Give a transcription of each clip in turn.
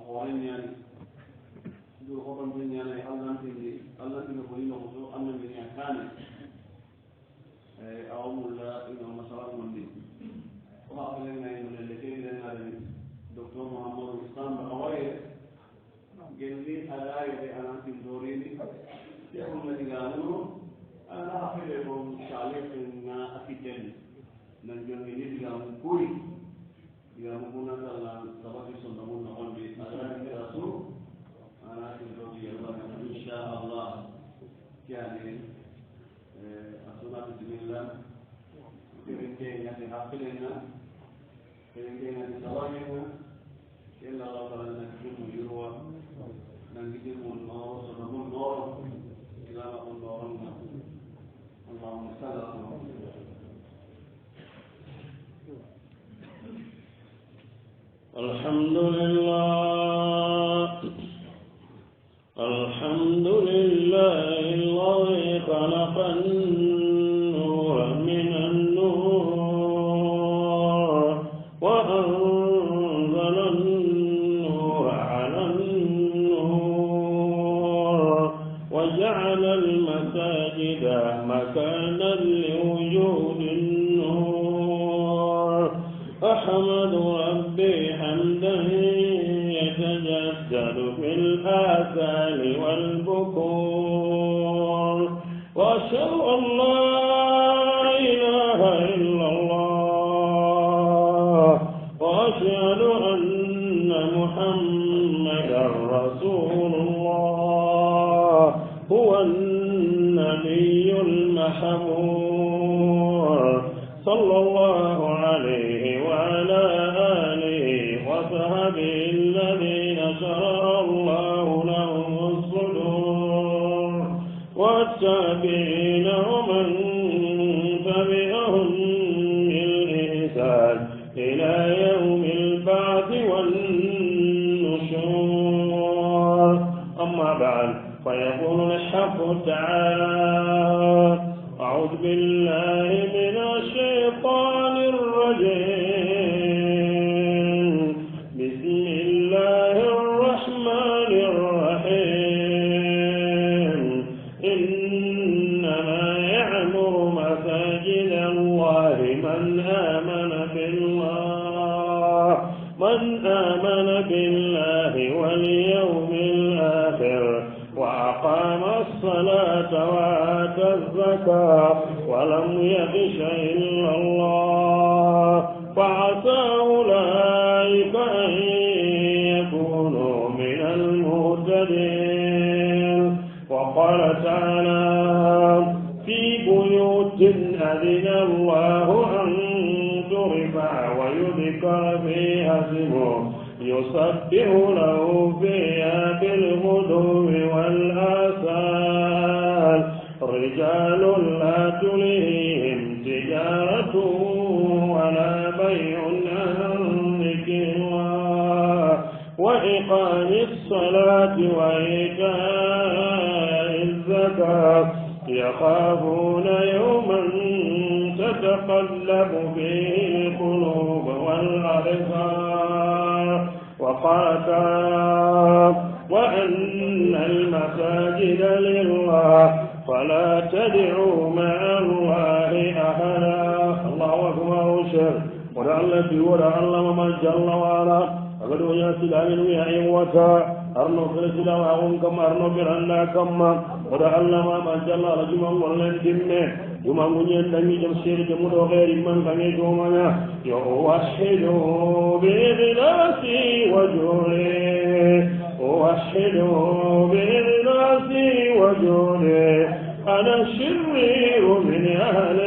xoren ñani do xoron be ñani allantini ko ino ko amna be ñani kane awmulla ino masala ngondi o akale ngay mo le ke le ngare docteur Mohamed Islam awaye gelli alaye de anantin dorini ya ko digano ana afele ko shale na akiten nan jongi ni digamo kuri digamo kuna dalla sabati sondamun na onde ala ni rasul ana tin do ya insha Allah yani asuna bismillah kirinte ya de hafilena kirinte ya de sawayena illa Allah na kimu yurwa nan kimu no sondamun no ila on no اللهم صل على الحمد لله الحمد لله الذي خلق النور من النور وأنزل النور على النور وجعل المساجد مكانا لوجود النور أحمد ربي حمدا يتجدد في الآثال والبكور وأشهد أن لا إله إلا الله وأشهد أن محمدا رسول الله هو النبي المحمود صلى الله عليه وعلى آله وصحبه الذين شرع الله لهم الصدور والتابعين ومن تبعهم بالإحسان إلى يوم البعث والنشور أما بعد فيقول الحق تعالى أعوذ بالله من الشيطان الرجيم بسم الله الرحمن الرحيم إنما يعمر مساجد الله من آمن بالله واليوم الآخر وأقام الصلاة وآتى الزكاة ولم يخش إلا الله فعسى أولئك أن يكونوا من المهتدين وقال تعالى في بيوت أذن الله أن ترفع ويذكر فيها اسمه يسبح له فيها بالغدو والآصال رجال لا تلهيهم تجارة ولا بيع عن ذكر الله وإقام الصلاة وإيتاء الزكاة يخافون يوما تتقلب فيه القلوب والأبصار وقال تعالى وأن المساجد لله فلا تدعوا مع الله أحدا الله أكبر وشر ولعل ولعل من جل وعلا أقول يا سلام يا إخوة أرنو كرسلا وأقوم كما أرنو برنا كما ولعل من جل رجما ولن دمه يوم أنين دمي جمسير جمود غير من كان يجومنا يوحدوا بإخلاص وجوده وحدوا بإخلاص وجوده أنا الشرير من أهل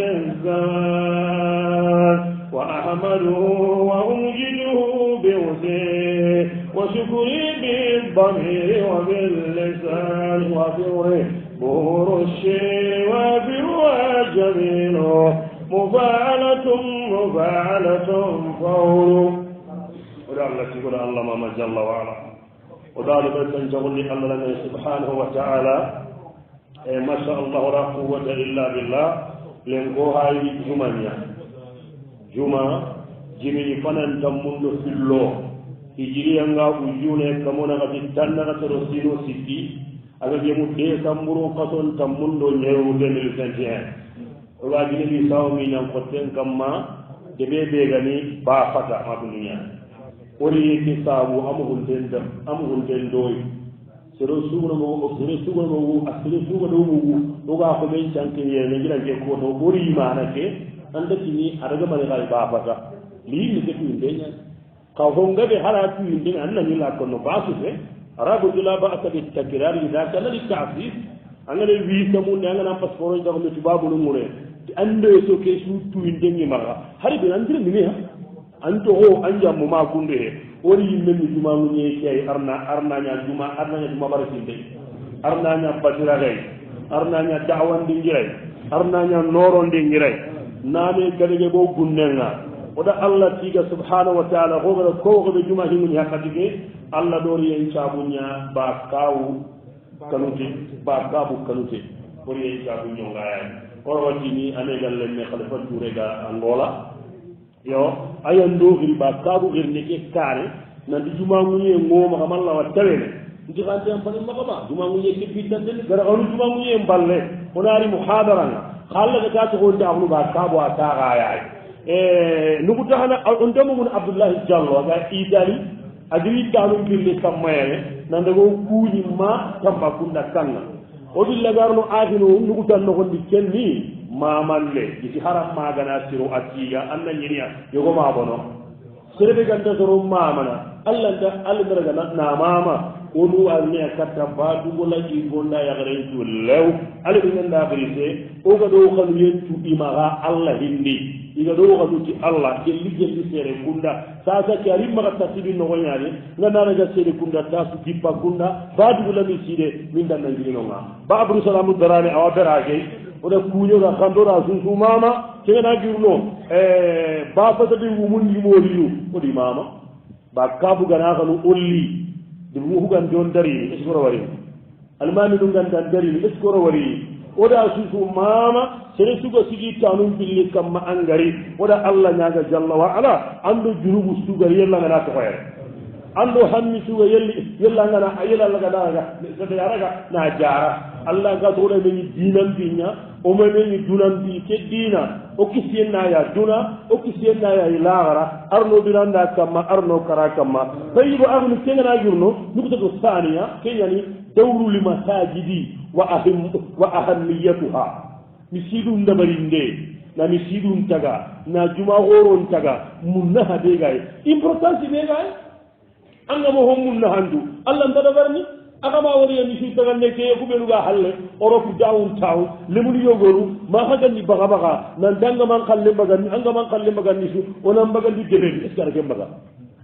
الزمان وأحمده وأمجده بوسعه وشكري بالضمير وباللسان وفره بور الشيء وفرها جميل مفاعلة فور ولعلك يقول الله ما جل وعلا وذلك تنجغل الله سبحانه وتعالى ما شاء الله لا قوة إلا بالله لنقوها جمانيا جمع جميل فنان تمند في الله hijiriya nga ujune kamona ga tanna ga toro sino sikki aga jemu décembre katon tammundo ñewu 2021 oga gine bi sawmi ñam kotten kamma debe be gani ba fata madunya ori ki sabu amul den doy sero sugno mo asire sugo do mo oga ko men chanke ye ne gira je ko to ori mana ke anda kini adaga mane ga ba fata li ni ke tundenya ka honga be hala tu indin anna ni la kono basu fe arabu dula ba atabi takrar ida kana li ta'sis angale wi tamu ne ngana passeport da ko mi babu no mure ande so ke su tu indin ni maga hari be andire ni ha anto ho anja mo ma kunde woni yimbe ni juma mu ñe kay arna nya juma barakinde arna nya badira gay arna nya dawandi ngiray arna nya norondi ngiray nane gadege bo gunnenga oda Allah tiga subhanahu wa ta'ala ko juma himu nya katige Allah dori en chabunya ba kawu kanute ori en chabunya ngaya ko wati ni ane galle ne khalifa touré ga Angola yo ayando giri ba kabu girne ke kare na di juma munye ngoma kamalla wa tawene ndi xante am fane makaba juma munye ke bidande gara onu juma munye mballe onari muhadara nga khalla ga ta ko ta ba kabu ata gaay nugu taxana on demo mun Abdullah Diallo ga idali agri dalu bille kamayere nandago kuuni ma tamba kunda kanna o dilla garno aafino nugu tan no gondi kenni mamalle iti haram magana siro atiya anna nyiniya yogo ma bono serebe ganda soro mamana alla da almeraga na mama onu alne katta badu gola ji gonda ya gare tu lew ale bi nda brise o ga do xalu yentu imaga alla hindi iga do ga duti Allah gelli gelli sere kunda sasa kari maga tasibi no nyari ngana na sere kunda tasu dippa kunda badu gola mi side min dan ngiri no ma ba abru salamu darani awa berage oda kuño ga kandora sunsu mama kena girno ba fata de wumun yimoriyu odi mama ba kabu gana kanu olli de mu hugan don dari iskoro wari almani dum gandan dari iskoro wari oda sunsu mama sere sugo sigi tanum billi kamma angari oda Allah nyaga jalla wa ala ando junubu sugar yella ngana to khoyere ando hammi suga yella ngana ayela laga daga sada yaraga na jara Allah ga to de ni dinan binya o me ni dunan bi ke dina o kisienna ya duna o kisienna ya ilagara arno biranda kama arno kara kama bayibu agni kengana jurno nukuta to saniya kenyani dawru li masajidi wa ahammiyatuha misidu ndabarinde na misidu ntaga na juma horo ntaga munna hade gay importance be gay anga mo hommun na handu Allah ndada garni aga ma wari ni su taga ne ke ku belu ga halle Europe downtown lemuni yogoru ma haga ni baga baga nan danga man khalle baga ni anga man khalle baga ni su onan baga di debe eskara ke baga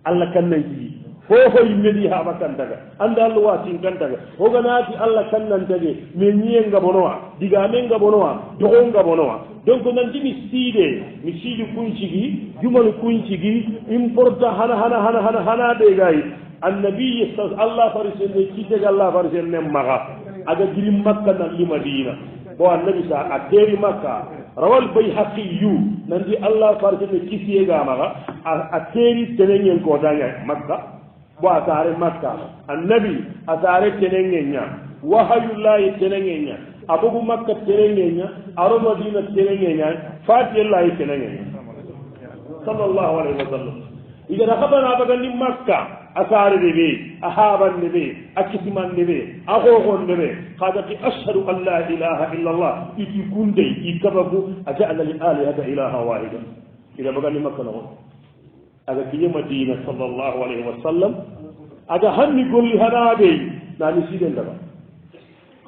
Allah kan nan ji fofo yimmedi ha bakkan daga anda Allah watin kan daga o ganati Allah kan nan tage men nienga bonoa diga men ga bonoa dogonga bonoa donc nan dimi mi sidi kunchigi jumal kunchigi importa hana de gay annabi sallallahu alaihi wasallam kite Allah farisen nem maga aga giri makka nan li madina bo annabi sa ateri makka rawal bayhaqi nandi Allah farisen kisiye ga maga ateri tenenyen ko danya makka bo atare makka annabi atare tenengenya wahayullahi tenengenya abugu makka tenengenya aro madina tenengenya fatillahi tenengenya sallallahu alaihi wasallam ida rakabana bagandi makka asare debe ahaban debe akisiman debe agogon debe qadati ashhadu an la ilaha illa allah iti kunde ikababu aja'ala lil alihata ilaha wahida ida bagandi makka no aga kiye madina sallallahu alaihi wasallam aga hanni golli hanabe na miside ndaba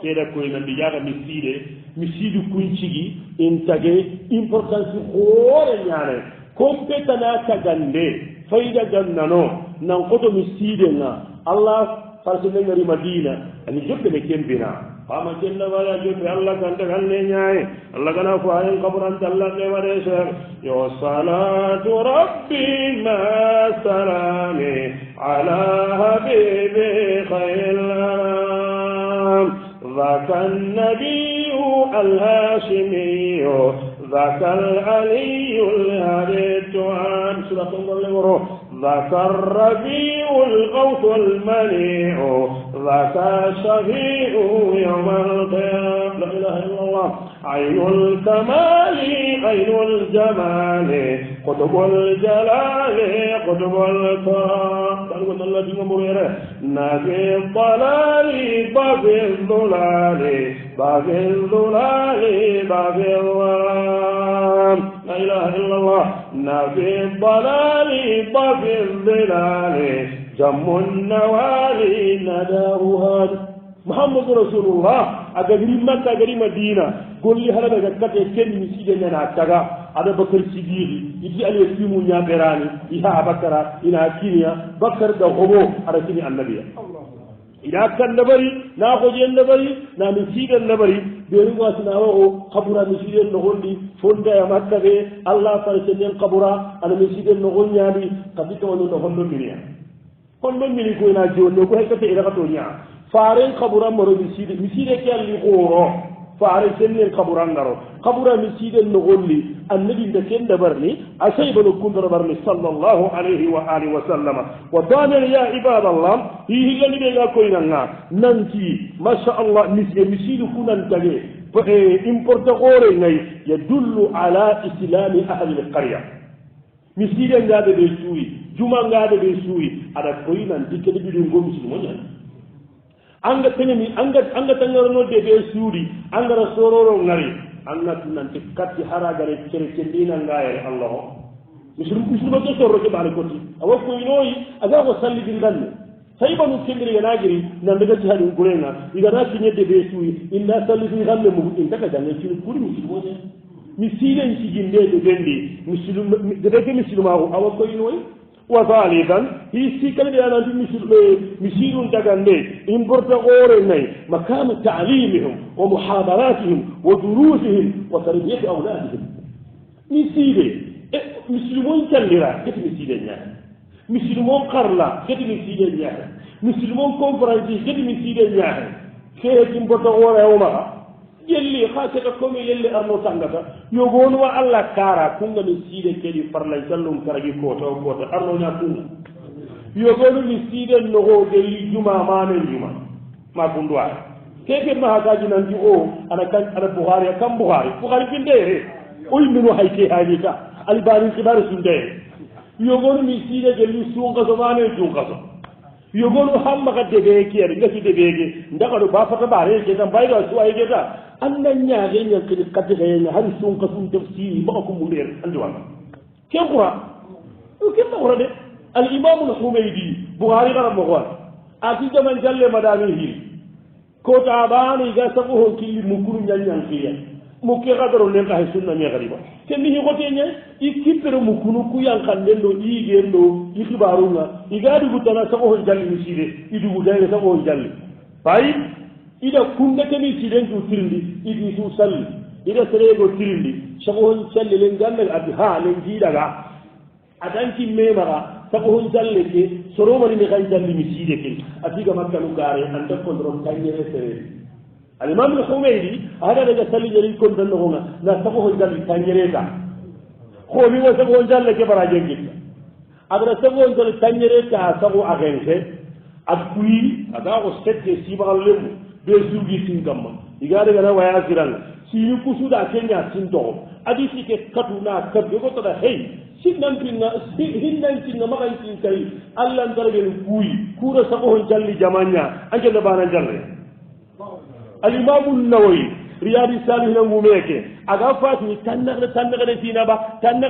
keda koy nan bijaga miside kunchigi intage importance hore nyaare kompetana tagande fayda gannano nan koto miside na Allah farsine ngari madina ani jobbe be kembina fama jella wala jobbe Allah ganda ganne nyaay Allah gana ko ayen qabran Allah ne ware sir yo salatu rabbina salami ala habibi khayran ذاك النبي الهاشمي ذاك العلي الهادي عن سورة الله ذاك الربيع الغوث المنيع ذاك الشفيع يوم القيامة. لا إله إلا الله. عين الكمال عين الجمال قطب الجلال قطب الكرم. قالوا الله دين مريرة نبي الضلال باب الضلال باب الضلال باب الظلام. لا إله إلا الله. نبي الضلال باب الضلال جم النوالي نداؤها. محمد رسول الله أجري مكة أجري مدينة قل لي هذا بكرة كن مسجدنا نعتقى هذا بكر سجيري يجي عليه فيمو نابراني إها بكرة إنا كينيا بكر دهوبو على كيني النبي إذا كان نبري نأخذ النبري نمسيد النبري بيروا سناوه قبورا مسجد النغولي فوندا يا مكة الله فرسنين قبورا أنا مسجد النغول نامي قبيت ونو نغول منيا هون من كوينا جون نقول هيك إلى كتونيا فارين قبورا مرو مسجد كاللي غورو فارين سنين قبورا نرو قبورا مسجد النغولي النبي دكين دبرني أسيب لكم دبرني صلى الله عليه وآله وسلم. وطانا يا عباد الله هي اللي بيجا كوينا ننتي ما شاء الله مسجد كنا نتجي إمبورتغوري يدل على إسلام أهل القرية. مسجد هذا بيسوي جمعة هذا بيسوي على كوينا نتكلم بدون مسلمين. anga tenemi anga tangarno de be suudi anga rasororo ngari anga tunanti katti haragare cerecendina ngaere allah musulma ke sorro ke bale koti awa ko inoyi aga ko salli dingalle saybanu kendiri ganagiri nan daga jihadu gurenga igana tinye de be suudi inna salli dingalle mu in daga janne ci kuri musulmo ne misile ci ginde de bendi musulma awa ko inoyi وثالثا هي سيكل بأن مسير تجنبه إمبرت غورني مكان تعليمهم ومحاضراتهم ودروسهم وتربية أولادهم. مسيرة مسلمون كلرا كت مسيرة مسلمون قرلا كت مسيرة مسلمون كونفرنسي كت مسيرة كيف إمبرت غورة يومها يلي خاصة كم يلي أرنو سانغتا يقول والله كارا كونغ مسيرة كذي فرلا يسلم كراجي كوتا وكوتا أرنو ناكونغ يقول مسيرة نهو جلي جمعة ما نجمع ما كندوا كيف ما هكذا ننتي أنا كان أنا بخاري كم بخاري في الدير أي منو هيك هايكا البارين كبار سندير يقول مسيرة جلي سونغ زمان سونغ يقول هم ما قد دبيكي رجع في دبيكي ندخل بافة بارين كذا بايرا سواء كذا أنا نياجي نكذب كذا هذا سون كسون تفسير ما أكون مدير أنجوان كم قرأ وكم قرأ ده الإمام الحميدي بخاري قرأ مغوان أكيد من جل مدامه كتابان إذا سبوه كي مكون ينجان فيه muke gadaro len ka sunna mi gariba kenni hi gote nya ikipere mukunu ku yankan den do igendo ikibarunga igadi gutana sako jalli misire idu gudare sako jalli bai ida kunde kemi siden du tirindi idi su salli ida serego tirindi sako jalli len galle abi ha len jidaga adanti memara sako jalle ke soro mari mi kan jalli misire ke atiga makkalu gare anda kontrol kanyere sere الإمام الحميدي هذا اللي سالي جري كون دلهونا لا سبوه جل تانيريكا هو مين سبوه جل كبر أجنبي أقدر سبوه جل تانيريكا سبوه أغنيه أقوي هذا هو ست سيبا لهم بيزوجي سينكما يقال لنا ويا زيران سينكو سودا كنيا سينتو أدي سيك كتونا كبيرو تدا هي سينام بينا هندان سينا ما كان سينكاي الله نترجع الكوي كورا سبوه جل جمانيا أنجل بانا جل الإمام النووي رياض الصالحين مميك أغفات تنغد سينا بان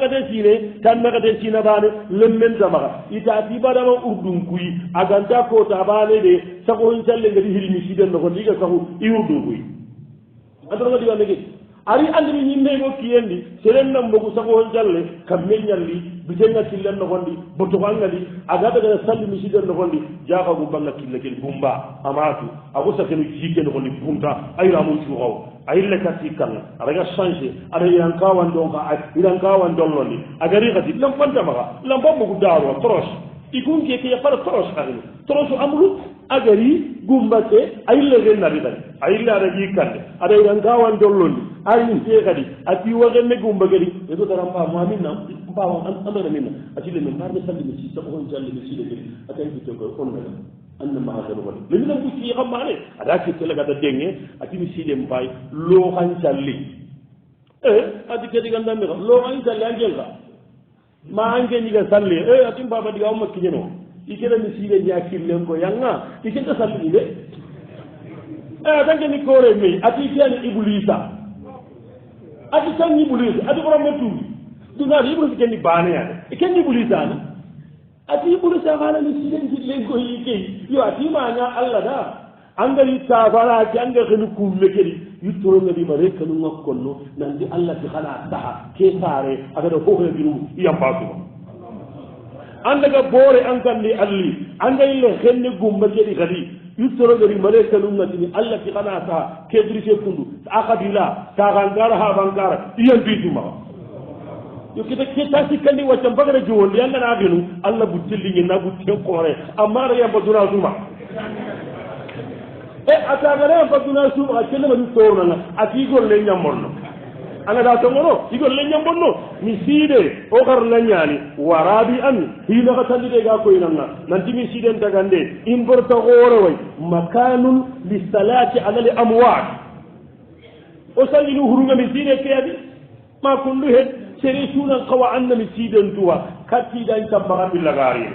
لمن زمغا إتاتي بدما أردن كوي أغانتا كوتا باني دي سقو إنسان لنغدي هرمي سيدن نغن ليغا سقو إيردن كوي أنتو نغدي وانيكي ari andri nyimbe go kiyendi seren nam bogu sago jalle kamel nyalli bijenga killen no gondi boto ngali aga daga salli misiden no gondi jaga go banga kille kel bumba amatu ago sakenu jike no gondi bumta ayra mun chugo ayille katikal araga changer ara yankawan donka yankawan dolloni agari gati lam fanta maga lam bombu go daro trosh ikun ke ke par trosh ari trosh amulu agari gumbate ayille gen nari dal ayille ara jikande ara yankawan dolloni ayin te kadi ati wagenne gumba gadi e do taram pa mo minna pa mo andana minna ati le men marde salli mi ci ko jalle mi ci le gadi atay ci ko on na anna ma hada wala le min ko ci xamane ada ci tele gada denge ati mi ci dem bay lo xan jalli ati kedi ganda mi lo xan jalli angelga ma angeni ga salli ati baba diga umma kijeno ikela mi ci le nyakil len ko yanga ikenta salli de dangeni kore mi ati kiyani iblisa ati tan iblisa ati borom metu duna iblisa kenni bane ya kenni iblisa ni ati iblisa hala ni siden jille ko yike yo ati ma nya alla da angari ta fara ti anga khinu ku mekeri yutoro ngadi mare kanu ngakkonno nandi alla ti khala taha ke sare aga do ko biru yamba ko andaga bore an kandi alli angai le khenne gumba kedi gadi yutoro gari malaika lummatini allah ti kana ta kedrise kundu akadila ta gangara ha bangara iyan bituma yo kita kita sikandi wacce bagara jiwon yanga na binu allah butilli ni na butte kore amma ra yamba duna suma atagara yamba duna suma kelle ma torna na ati golle nyamorno ana da tongono igol le nyambonno mi side o gar la nyani warabi an hina ka tandide ga ko inanga nanti mi side ndagande in borta gore way makanun lisalati ala al amwat o sallilu hurunga mi side kedi ma kullu het sere sunan qawa anna mi side nduwa katti dan tabara bil lagari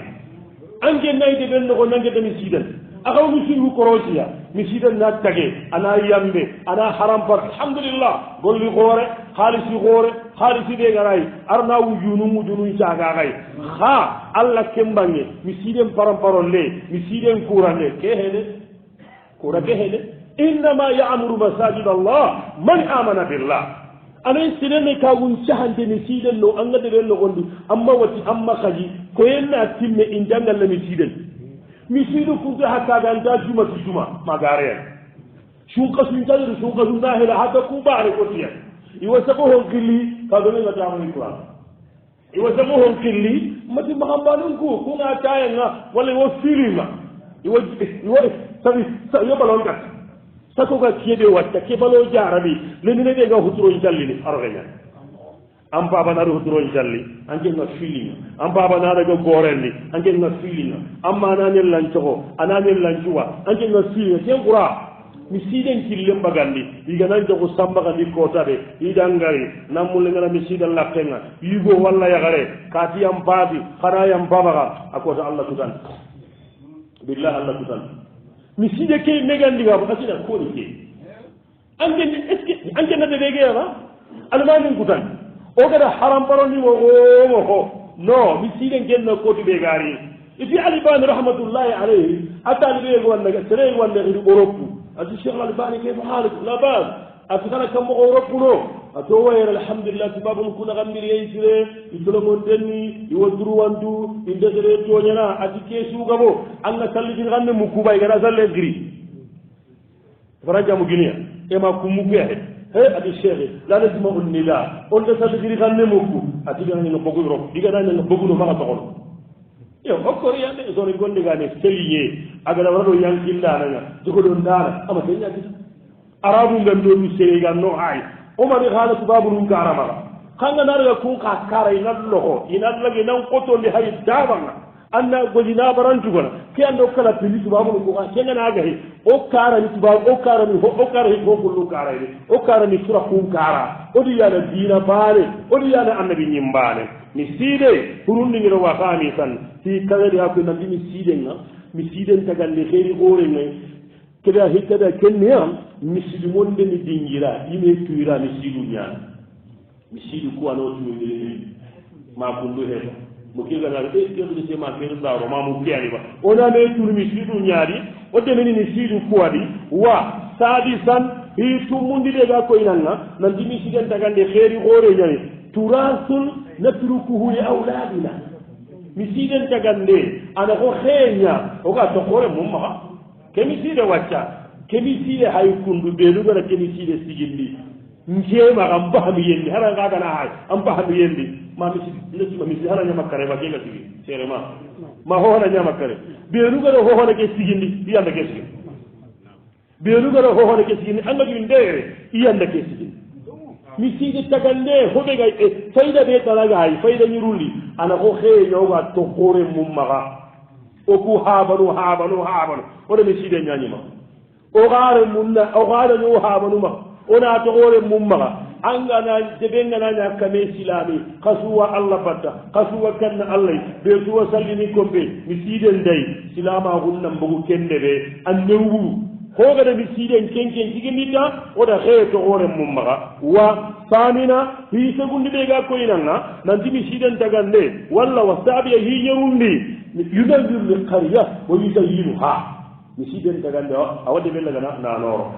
ange nayde ben no nange de mi side akaw mi siru korosiya mi side na tage ana yambe ana haram par alhamdulillah golli gore khalisi de garay arna wujunu jaga gay ha alla kembange mi sidem paramparolle mi sidem kurande ke hede inma ya'muru masajid Allah man amana billah anay sidene ka gun chahande mi sidem no anga de no gondi amma wati amma khaji ko yenna timme in jangal mi sidem mi sidu kunta hakka ganda juma magare shuqa suntaru shuqa zahira hada ku bare ko tiya iwasabuhum qilli kadoni ngatamu ikram iwasabuhum qilli mati mahambalun ku kuna tayenga wala wo filinga iwa sabi yo balon kat sako ga tiede watta ke balo jarabi lenine de ga huturo jalli arganya am baba na huturo jalli ange na filinga am baba na ga gorendi ange na filinga amma na nel lancho ananel lanchuwa ange na filinga ke qura mi siden killem bagandi diga nan jogo samba gandi kota de idangari namul ngana mi sidan lakenga yugo walla yagare kati am baadi khara yam babaga akota allah tutan billahi allah tutan mi side ke megandi ga ba sida ko ni ke ande eske ande na de bege ya almani kutan o gada haram baroni wo no mi siden genno ko to be gari ifi aliban rahmatullahi alayhi atali be wonna tere wonna europe أتي الشيخ الألباني كيف حالك؟ لا بأس أتكلم كم أوروبنا أتوه الحمد لله سبب نكون غمير يسير يطلبون دني يودروا وندو يندزر تونينا أتي كيسو غبو أنا سالي في غنى مكوبا يكنا سالي غري فرجع مجنيا إما كموجه هي أتي الشيخ لا نسمع النداء أنت سالي في غنى مكو أتي غنى نبغو يروح ديكنا نبغو نفعل تقول yo okori yande zone gonde gane seliye agara wado yankilla nanga jogodo ndara ama tenya gis arabu ngando du seriga no ay o mari khala subabu nun karama kanga narga kun ka kara ina loho ina lagi nan koto li hay dabanga anna gojina barantu gona ke ando kala pili subabu ko ka kenga na gahi o kara ni subabu o kara ni o kara ni ko kullu kara ni o kara ni sura kun kara o di yana dina bale o di yana annabi nyimbane mi side hurundi ngiro wa fami san si kagadi hakko nandi mi siden tagalle kheri gore ne keda hikada kenya mi sidu monde ni dingira yime tuira mi sidu nya mi sidu ko ano tuire ma kundu he mo kiga na e kedo de ma kedo da ro ma mu kiani ba ona me turu mi sidu nyaari o de ni sidu ko adi wa sadisan hitu mundi de ga ko inanga nandi mi siden tagalle kheri gore nyani turasul natrukuhu li auladina misiden tagalle ana ko khenya o ga to kore mumma ke miside wacca ke miside hay kundu be lu gara ke miside sigindi njema gamba mi yendi hara ga kana hay am ba mi yendi ma miside ndesi ma miside hara nyama kare ba ke ga sigi sere ma ho hana nyama kare be lu gara ho hana ke sigindi yanda ke sigindi be lu gara ho hana ke sigindi anga bi ndere yanda ke sigindi miside tagande hoɓe gay fayda ɓe talaga hay fayda ñirulli ana ko xee ñawga to xoore mum maxa oku haabanu oɗa miside ñañima o xaare mumna o xaaraño haabanuma ona to xoore mum maxa angana deɓenganaña kame silami kasuwa allah batta kasuwa kanna allah ɓe suwa sallini komɓe misiden day silama xunna mbogu kende ɓe a newuru hogada misiden kenken tiginita oɗa xee to xoore mum maxa wa samina hi segundi ɓega koynanga nanti misiden tagande walla wa saabiya hiñerundi yunawirli qarya wa yusayinuha misiden tagande awa deɓellagana nanoro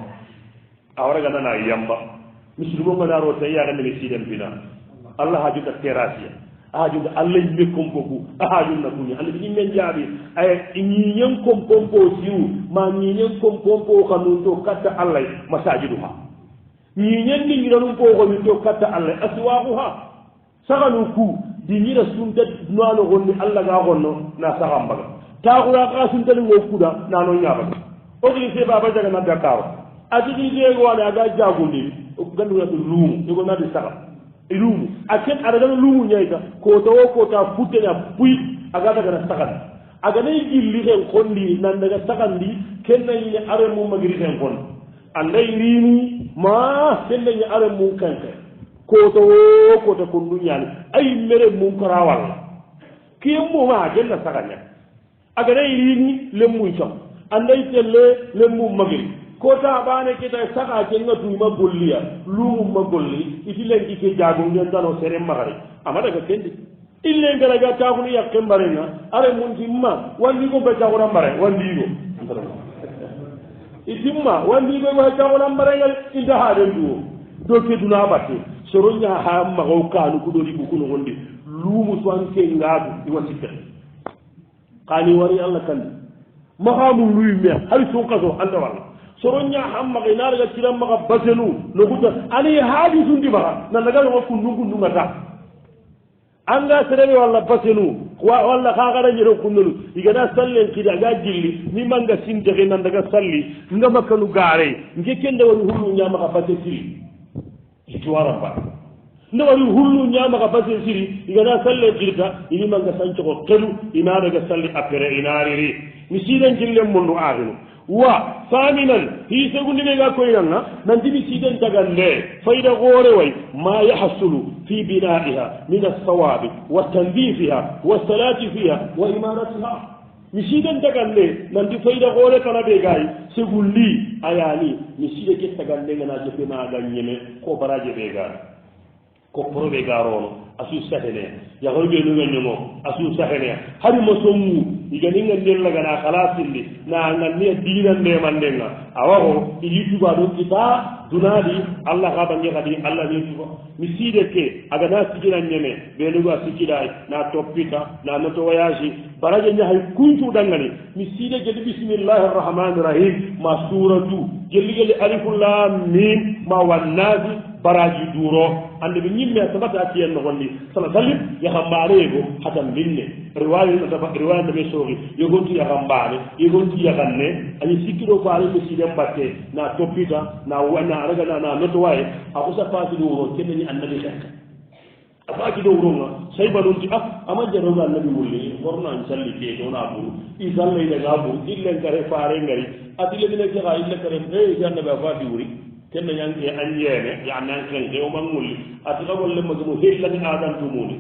awaragana na yamba misilimo nganaro tay yaagande misiden bina allah hajunda terasiya hajunda allah yimme kompoku a hajunda kuña anda ɗimen jaaɓi ay ñiñen kompompo siw ma ñiñen kompompo kanun to katta allah masajidu ha ñiñen ɗingiranum poxomi to katta allah asiwaku ha saganu ku di ñira sunta nano gonni allah ga gonno na sagambaga taxura ka suntaningo kuda nano ñabaga ogli se baba jaga na dakaro atigi jeegowane aga jagundi gandugati luumu igonati saga luumu a ken adagana luumu ñayta kota wo kota futteña puy aga dagana sagandi aganay gilli hen kondi nan daga sagandi kennañi are mum magiri hen kondi anday rini ma kennañi are mum kanke kota wo kota kondu ñani ay mere mum kara walla kiye muma genna sagaña aganay rini lemmuy com anday telle lemmum magiri kota bane kita saka kenga tuma golliya lumu ma golli itilen ike jago ngentano sere magari amada ga kendi ille ngara ga taakuni yakke mbarenga are muntimma wandi ko be taakuna mbare wandi go itimma wandi go ma taakuna mbarenga inda hade duo do ke duna batte soronya ha ma go kanu ko do di ko no gondi lumu swanke ngadu iwasitte qani wari allah kandi mahamu luime hay sun kaso anda wala soronya hamma ga inarga tiram maga basenu no gutta ani haadi sundi maga na naga no kundu ngata anga serebe walla basenu walla khagara nyero kunnulu igana sallen kida ga jilli ni manga sinte ke nan daga salli nga makanu gare ngekende woni hulu nyama ga baseti itwara ba ndo wari hulu nyama ga baseti igana sallen kida ni manga sancho ko kelu ina daga salli apere inariri misiden jille mundu aginu wa thaminan hi segundi ɓega koynanga nanti misiden tagande fayda goore way ma yahsulu fi binaiha min alsawabi wa tandifiha wa salati fiha wa imaratiha misiden tagande nanti fayda goore kana ɓegayi segundi ayani miside ke tagande ngana jefe maga ñeme ko baraje ɓegani ko poroɓe garono asu sahene yahorɓe nuganñomo asu sahene hari mo sommu iganinga ndellagana halasindi na ganniya dinan ndemandenga awaho yittuba ɗon kita dunadi allah ha bange kadi allah yettuba mi siide ke agana sikina ñeme ɓenugo a sikkiɗay na toppita na noto voyage baraje ñahay kuncuɗangani mi siide gedi bisimillahi arrahmani rahim ma suratu gelli alifullam mim ma wannasi baraji duro ande ɓe ñimme a sabata akiyen no gondi sala sallim yaha mbaarego hata minne riwaya ndeɓe sooki yogonti yaha mbaare yogonti yahanne añi sikkiɗo faare ko siiden mbatte na toppita na ragana na noto waye a usa paaki ɗo wuro kenneñi annabi hekka a faaki ɗo wuronga sayba ɗonti ama jaroga annabi wulli horno an salli ke ɗona ɓuru i sallaydaga ɓuru illen kare faare ngari atile mine keha ille kare e annabi a faati wuri kenne ñanke an yeene yani an kenke o man ngulli ati xagolle magimo hellani adan tumuni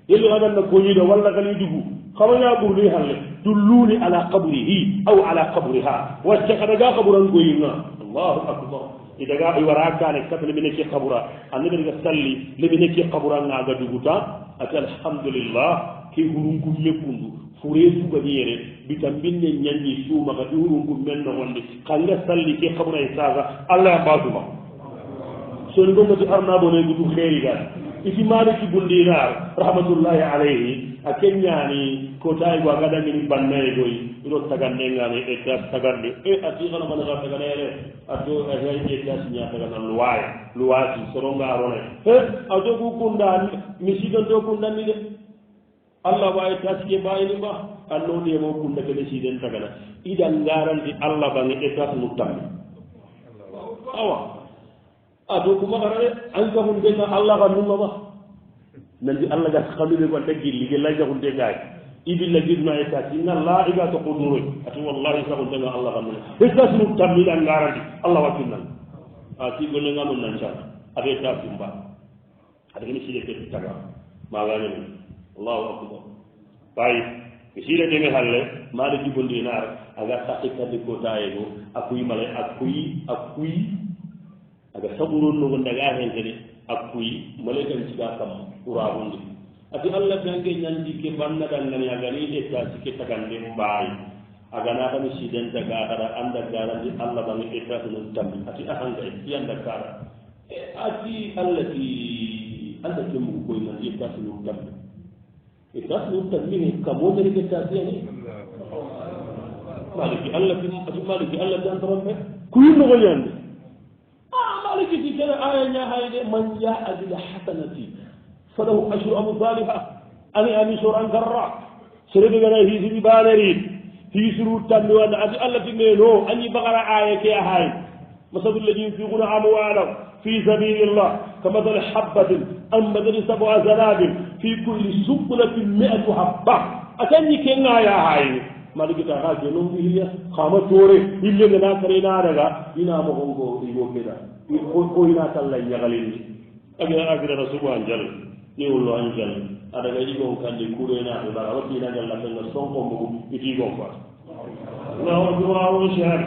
yelli adan na koñiɗo walla kali dugu xamaña ɓurni halle dulluni ala qabrihi aw ala qabriha wacce xadaga xaburan goyinga allahu akbar idaga wara kane kata lebine ke xabura annabi daga salli lebine ke xabura ngaga duguta ati alhamdulillah ke hurunkum mekkundu fure sugani yere bitambinne ñañi suumaga ɗi hurungum men nogonde kanga salli ke xabura e saga allah ya mbatuma soni gomati arnaɓone gudu xeeri gal iti maliki bundinar rahmatullahi alayhi a keñani kotayi go a gadangini bannaye goy iɗo tagannengani étage tagande a tixana manaxa taganere ato étage ña tagana luwasi sorongarone a jogu kunda misiganto kundani de allah wawi taske mbayini mba annodemo kunda kene siden tagana idan garanti allah bange étage muttammi awa ato kuma garare an ka hunde na Allah ga numa ba nan di Allah ga xamile ko daggi li la ga hunde gaay ibil la gidna eta inna la iga to quduru atu wallahi sa hunde na Allah ga numa istasmu tamila ngarandi Allah wa kinnan ati gole ngamun nan cha abe ta simba ada ni sile ke taga magane Allahu akbar bay sile de me halle ma de jibondi nar aga sakka de ko taayego akuy male akuy aga saburun no ndaga hen tede akuy male kan ciga kam urabundi ati Allah tanke nyandi ke banna dan nan ya gani de ta sike tagande bay aga na tan siden daga ada anda garanti Allah bang eta sun tambi ati ahanga yanda kara ati allati mu ko nan eta sun tambi eta sun tambi kamo de ke ta tiani maliki Allah tan tarambe kuy no yande maliki ti kana aya nya hayde man jaa bil hasanati falahu ashru amsalha ani suran karra serebe gana hisi banari hisru tammi wa ati Allah timeno ani bagara aya ke hay masadul ladin fi qura amwala fi sabilillah kama dal habatin ambadal sab'a zarabil fi kulli suqlatin mi'atu habba atani ke ngaya hay maliki ta ha je non biya khama tore ille na kare na daga ina mo hongo igo keda ko ina talla nyagalini agira rasul anjal ni ullo anjal ada ga igo kandi kurena do bara wati na galla tan sonko mo iti go fa Allahu akbar shar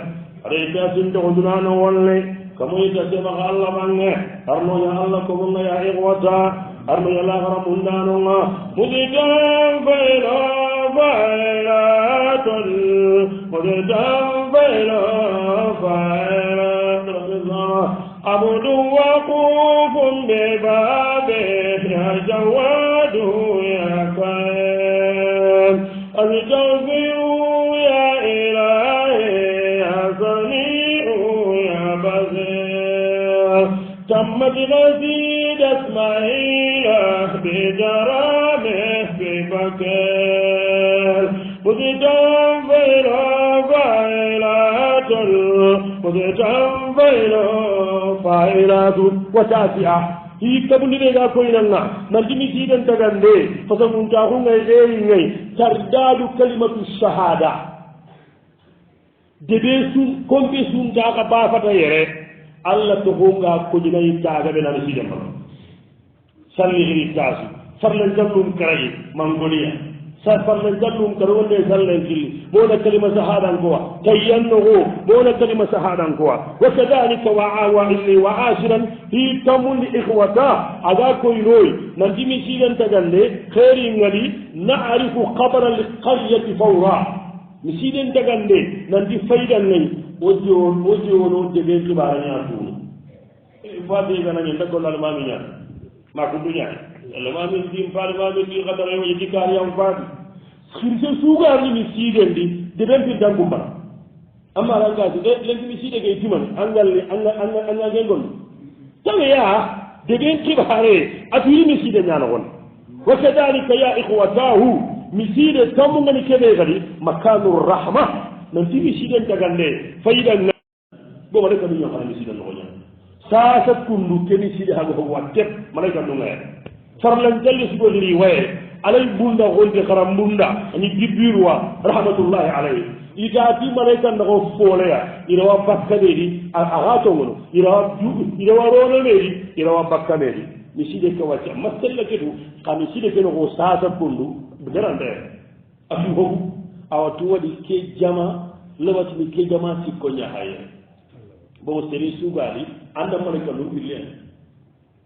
areka sun do dunana walle kamo ita sema Allah bange arno ya Allah ko bunga ya iqwata arno ya la garamun danonga mudidan bayna baylatul mudidan bayna عبد وقوف ببابه يا جواد يا كريم أستغفر يا إلهي يا سميع يا بصير تمت غسيل اسماعيل بجرامه ببكر متجنفر فاعلات متجنفر فاعلات وتاسعة هي كبني لنا كويننا نجمي سيدن تغندي فسمون تاخون غيري ترداد كلمة الشهادة دبسون كومبسون تاخا بافتا يري الله تخونغا كوجنا يتاغا بنا سيدن سالي غير تاسو فرلن جلوم كراي منغوليا فرلن جلوم كرولي سالن جلي مولا كلمة شهادة كوا كيانه مولا كلمة شهادة كوا وكذلك وعاوائل وعاشرا هي تمون لإخوتا أذاكو يروي نجمي سيدن تغندي خير نغلي نعرف قبر القرية فورا مسيدن تغندي نندي فايدا ني وجيون جبين كبارا ياتون فاتي غنا نتقول المامي ما كنتو يعني المامي دين فالمامي دين قدر يوجي كاريان فاتي خيرسي سوغاري مسيدن دي دبن في دangumba amma ranga lengi miside ke timan anga gengol tawe ya deben kibare aturi miside nyana won wa kadhalika ya ikhwatahu miside tamunga ni kebe gadi makanur rahma nan ti miside tagalle faydan bo wala ko ñu xala miside no ñaan sa kundu ke miside ha go watte malaika no ngaya farlan jalli su godiri waye alay bunda golde kharam bunda ni dibirwa rahmatullahi alayhi igati malaika no foleya ira wa bakkadedi agato ngono ira wa rono medi ira wa bakkamedi miside ko wacce masalla kedu kam miside ke no sa kundu berande afi hobu awatu wadi ke jama lawati ni ke jama sikko nyahaye bo seri sugali anda malaika no bilen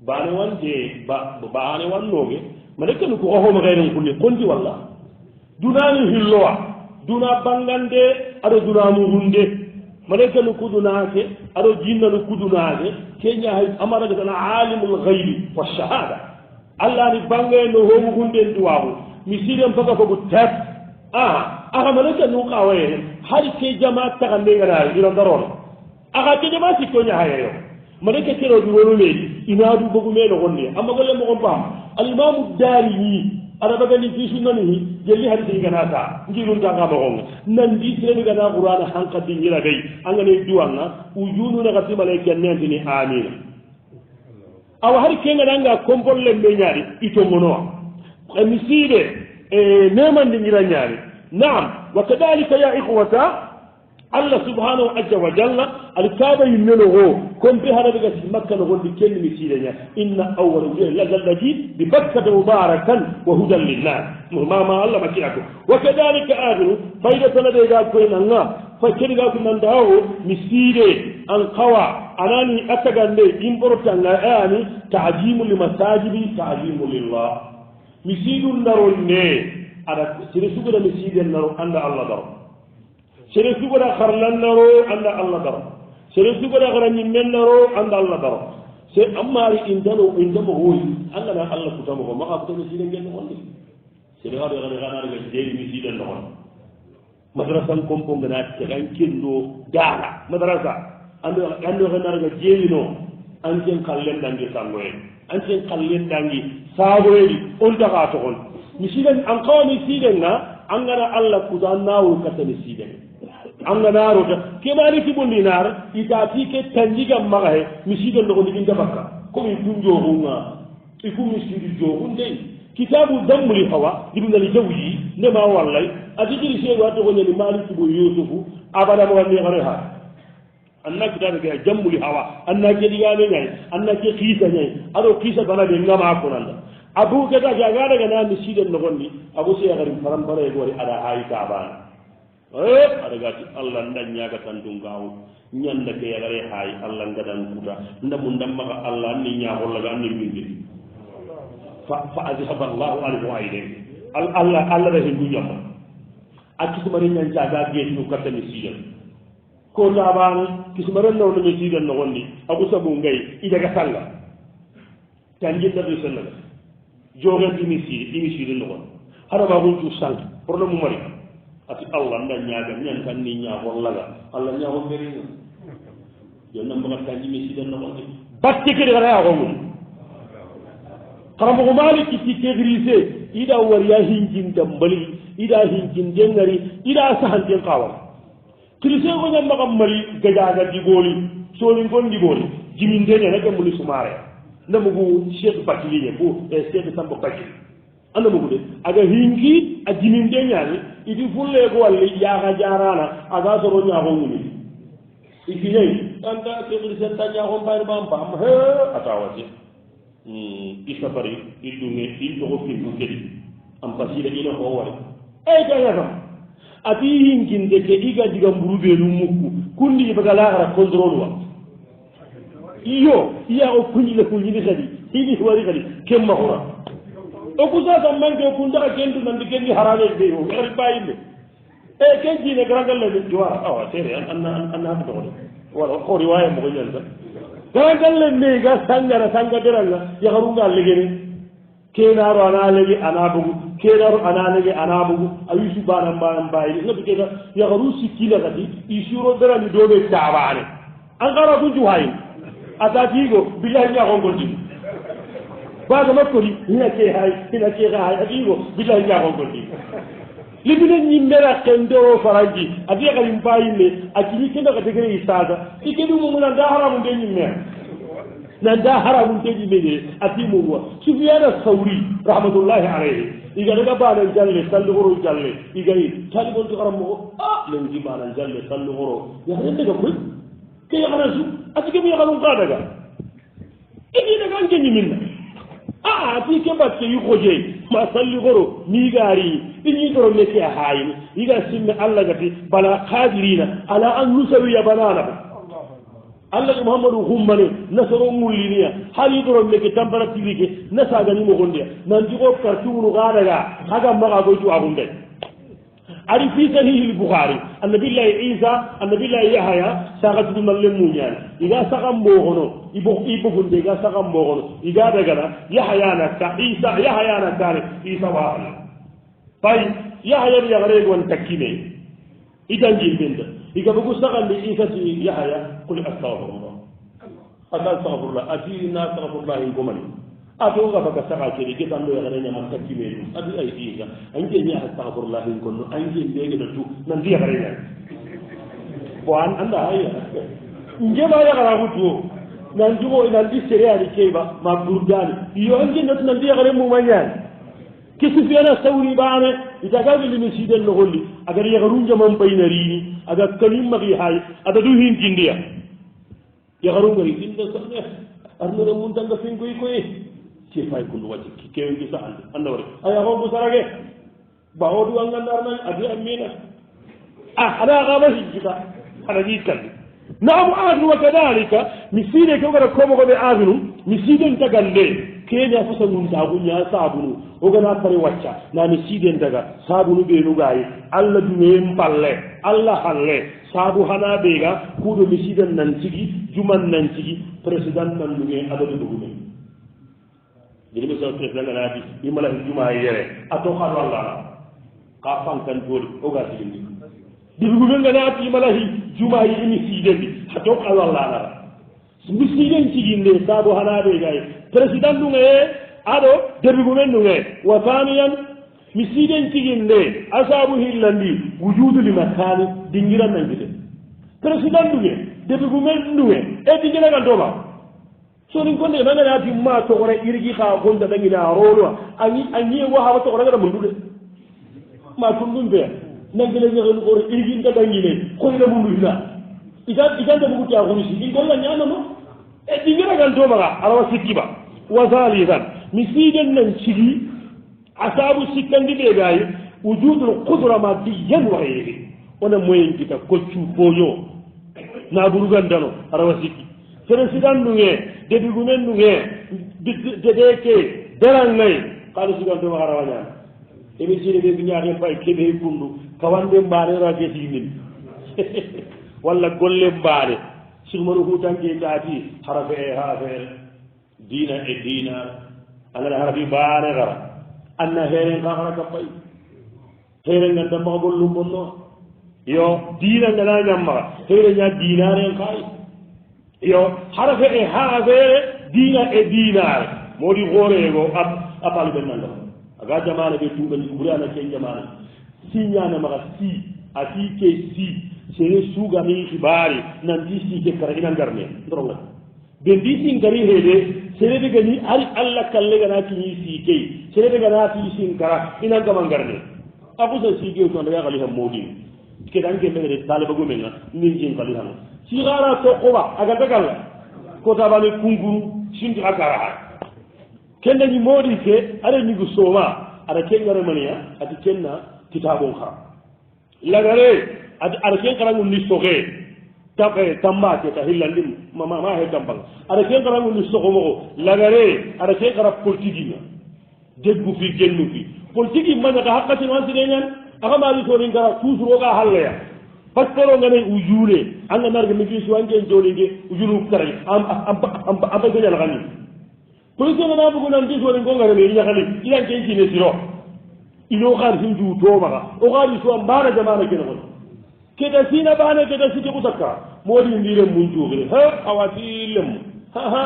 bane wande baane wannoge malaika no ko ho ma gayren kulli kondi walla dunani hillowa duna bangande ado duna murunde malaika no kudunake ado jinna no kudunake kenya hay amara daga alimul ghaibi wa shahada allah ni bangay no ho hunde duwabu misiden faga fogu tat aga malaika no qawaye har ke jama tagalle ngara ila daron aga ke jama sikko nyahayo malaika kero du wonu meedi inadu bogu melo gonde amma golle mo ko bam al imam ad-darimi ada bagani fi sunnanihi jelli hadisi ganata ngirun tanga mo on nan di sere gana qur'ana hanka dingira dai angane duwanga ujunu na gati malaika nenti ni amin awa har kenga danga kompolle be nyaari ito mono miside neman dingira nyaari naam wa kadhalika ya ikhwata Allah subhanahu azza wa jalla al-kaaba yimmelogo kompe hada daga makka no gondi kenni miside nya inna awwala ladallati bi bakkata mubarakan wa hudan lin-nas mama Allah makiyako wa kadhalika akhiru fayda sanade ga ko nanga fakiri ga kunan dawo miside an qawa anani atagande importanga ani ta'zimu limasajibi ta'zimu lillah misidun daronne ada sire sugo da miside naro anda Allah daro sere sugoda harlan naro anda Allah daro sere sugoda harani men naro anda Allah daro se amari indano hoy anda na Allah kutamo ko maka kutamo siden gen wonni sere hado gana daga jeeri mi siden no madrasa kompo ngana te kan kendo dara madrasa ando gana daga jeeri no anjen kallen dangi sangoy anjen kallen dangi saboydi on daga to on mi siden an qawmi siden na angana Allah kutannawo katani siden angana rota kemani tibundi nar itati ke tanjiga magahe miside ndo ndi ngabaka ko mi kunjo hunga iku miside jo hunde kitabu damuli hawa ibn al-jawi ne ma wallay adikiri sego ato nyani malik bu yusufu abada mo wani gareha anna kitabu ke jamuli hawa anna ke digane nyai anna ke khisa nyai ado khisa bana de ngama ko nanda abu ke da jaga daga na miside ndo gondi abu se garim faram bare gori ada hayi kabana ada gati Allah ndanya ga tandungawo nyanda ke yagare hay Allah ngadan kuda ndam maka Allah ni nyaawol la ni bindi fa azhaba Allah alaihi wa ilayhi Allah da hindu jamba akismari nyan jaga ge no katani siyan ko taban kismaran no ni siyan no wonni abu sabu ngay idaga sanga tanji da sallallahu jogen dimisi no won hada ba guntu sang problème mari ati Allah nda nyaaga nyan kan ni nyaawol laga Allah nyaawol beri no yonna mbaga tanji mi sidan no wonni batte ke dara ya gomu karamo malik ti tegrise ida wariya hinjin dambali ida hinjin dengari ida sahan den qawa kilise ko nyam mbaga mari gajaga digoli soni gondi boli jimin denya na gamuli sumare namugo cheikh bakili bu cheikh sambo bakili anda mugo de aga hingi a jimin denya idi fulle ko walli yaga jarana aga soro nyaako nguni ikine anda tegri senta nyaako bayr bamba he atawati isa bari idunge ido ko findu kedi am pasire ina ko wari e ga yakam ati hinginde ke iga diga mburube lu mukku kundi bagala gara control wa iyo iya o kunyi le kunyi khadi idi wari khadi kemma hora o kusa tan manke kunda kendu nan digendi harale be o ngari bayinde e kenji ne grangal le diwara awa tere anna ha do wala ko riwaya mo yalla grangal le ne ga sangara sangadira ya garunga legene kenaro ana legi anabugu kenaro ana legi anabugu ayusu banan bayi ngabi keda ya garu sikila gadi isuro dara ni dobe tabane an gara kunju hayi atatigo billahi ya gongondi baga makori ina ke hay adigo billahi ya gongondi libine ni mera kendo faranji adiga kalim bayine akini kenda ka tegere isaga ikedu mu na da haramu de ni mer na da haramu de ni mede atimu wa sufyana sauri rahmatullahi alayhi iga daga bana jalle sallu jalle iga yi talibon to aramo len di bana jalle sallu ya rende ga ko ke ya rasu atige mi ya galun ka daga idi daga ngeni minna ti ke batte yu koje ma salli goro mi gari inni doro meke hayin iga sinna Allah gati bala qadirina ala an nusawi ya banana Allah Muhammadu hummane nasaro muliniya hali doro meke tambara tivike nasa gani mo gonde nan digo kartunu gadaga haga maga go ju abunde ari fi sahih al-bukhari annabi Isa annabi Yahya sagatu mallemu nyaan iga sagam mo hono ibo funde ga sagam mo hono iga daga na Yahya na ka Isa Yahya na kare Isa wa pai Yahya ya gare gon takine idan jibinda iga bugu sagam bi Isa ti Yahya qul astaghfirullah atina astaghfirullah ingomani ato ga baka saka ke ke tan do ya gare nya man takine adi ai Isa anje nya astaghfirullah ingonno anje ndege da tu nan dia gare nya wan anda aya nje ba ya gara hutu nan jugo nan di sere ali keba ma burgani yo ange not nan di gare mu manyan kisu fiana sawri baane itaga bi ni siden no golli agar ya garun jamam bayna rini aga kalim magi hay ada du hin jindiya ya garun gari inda sanne arno mun tanga fin koy ci fay ko wati ki kew gi sa and wala aya ho bu sarage ba o du anga narna adi amina ada gaba hijita ada jikan نعم آذن وكذلك مسيدة كوكرا كومو كومي آذن مسيدة انتقال لي كيني أفسا منتاقون يا سابنو وغنا فري وچا نا مسيدة انتقال سابنو بينو غاي الله جمعين بالله الله حالي سابو حنا بيغا كودو مسيدة ننسيكي جمان ننسيكي برسيدان ننسيكي أدو دوغوني jadi misal presiden nabi imala juma yere ato xaro Allah ka fankan doli o ga sigindi dibu nga naati imala juma yi imi sideni ato xaro Allah na mi siden siginde sabo hanabe gay president du ngé ado debu men du ngé wa thaniyan mi siden siginde asabu hillandi wujudu limakani dingira nangide president du ngé debu men du ngé e dingira ga doba so ni gonde bana na fi ma to gore irgi ka gonda dangi na rolo ani wa ha to gore ga mundu ma tundum be nangile ni gore irgi nda dangi ne ko ina mundu ina idan da bugu ta gurisi in golla nyana no e dingira ga do maga ala sikiba wa zalidan misiden nan cigi asabu sikandi be gayi wujudul qudra madiyan wa ghayri ona moyen kita ko cu foyo na burugandano ala sikki président nunge debi gumen nunge dedeke derangay kalu sigal to magara wanya emi sire be nyaare fay kebe kundu kawande mbare raje timin walla golle mbare silmaru hutange dati harafe dina e dina ala harafi bare gara anna heren ka haraka fay heren nganda ma gollum bonno yo dina ngala nyamma heren nya dinare kay yo harafe e haafere diina e diinaare moodi gooreego apal ɓe nannda aga jamane ɓe tuuɓani ɓurana ke jamane siñane maga si a si ke si sere suugami xibaari nanti si ke kara ina ngarne ndoronga ɓe mbi sin gari heede serebe gani ari allah kalle gana kiñi si key serebe gana ti sin kara ina ngama ngarne a kusa si ke to ndaga xali xam moodin ke dan ke mbegede talibagumenga nin jin xali xano si gara to qoba aga dagal ko tabane kunguru sindi akara kenda ni modi ke are ni gu soma ara kengare mania ati kenna kitabon kha lagare ati ara ken karangu ni soge tabe tamba ke tahillandim mama he tambal ara ken karangu ni sogo mo lagare ara ken kara politique deggu fi gennu fi politique man ga hakkati non sidenyan aga mari so ni gara toujours ga halleya pastor ngane ujule anga narga mi fisu ange jolinge ujulu kare am ba ko jala gani police na bugu nan diso ni ngongare me yakali ila kenji ne siro ilo khar hinju to maga o gari so ambara jamana kene ke da sina bana ke da sike kutaka modi ndire munju gele ha awati lem ha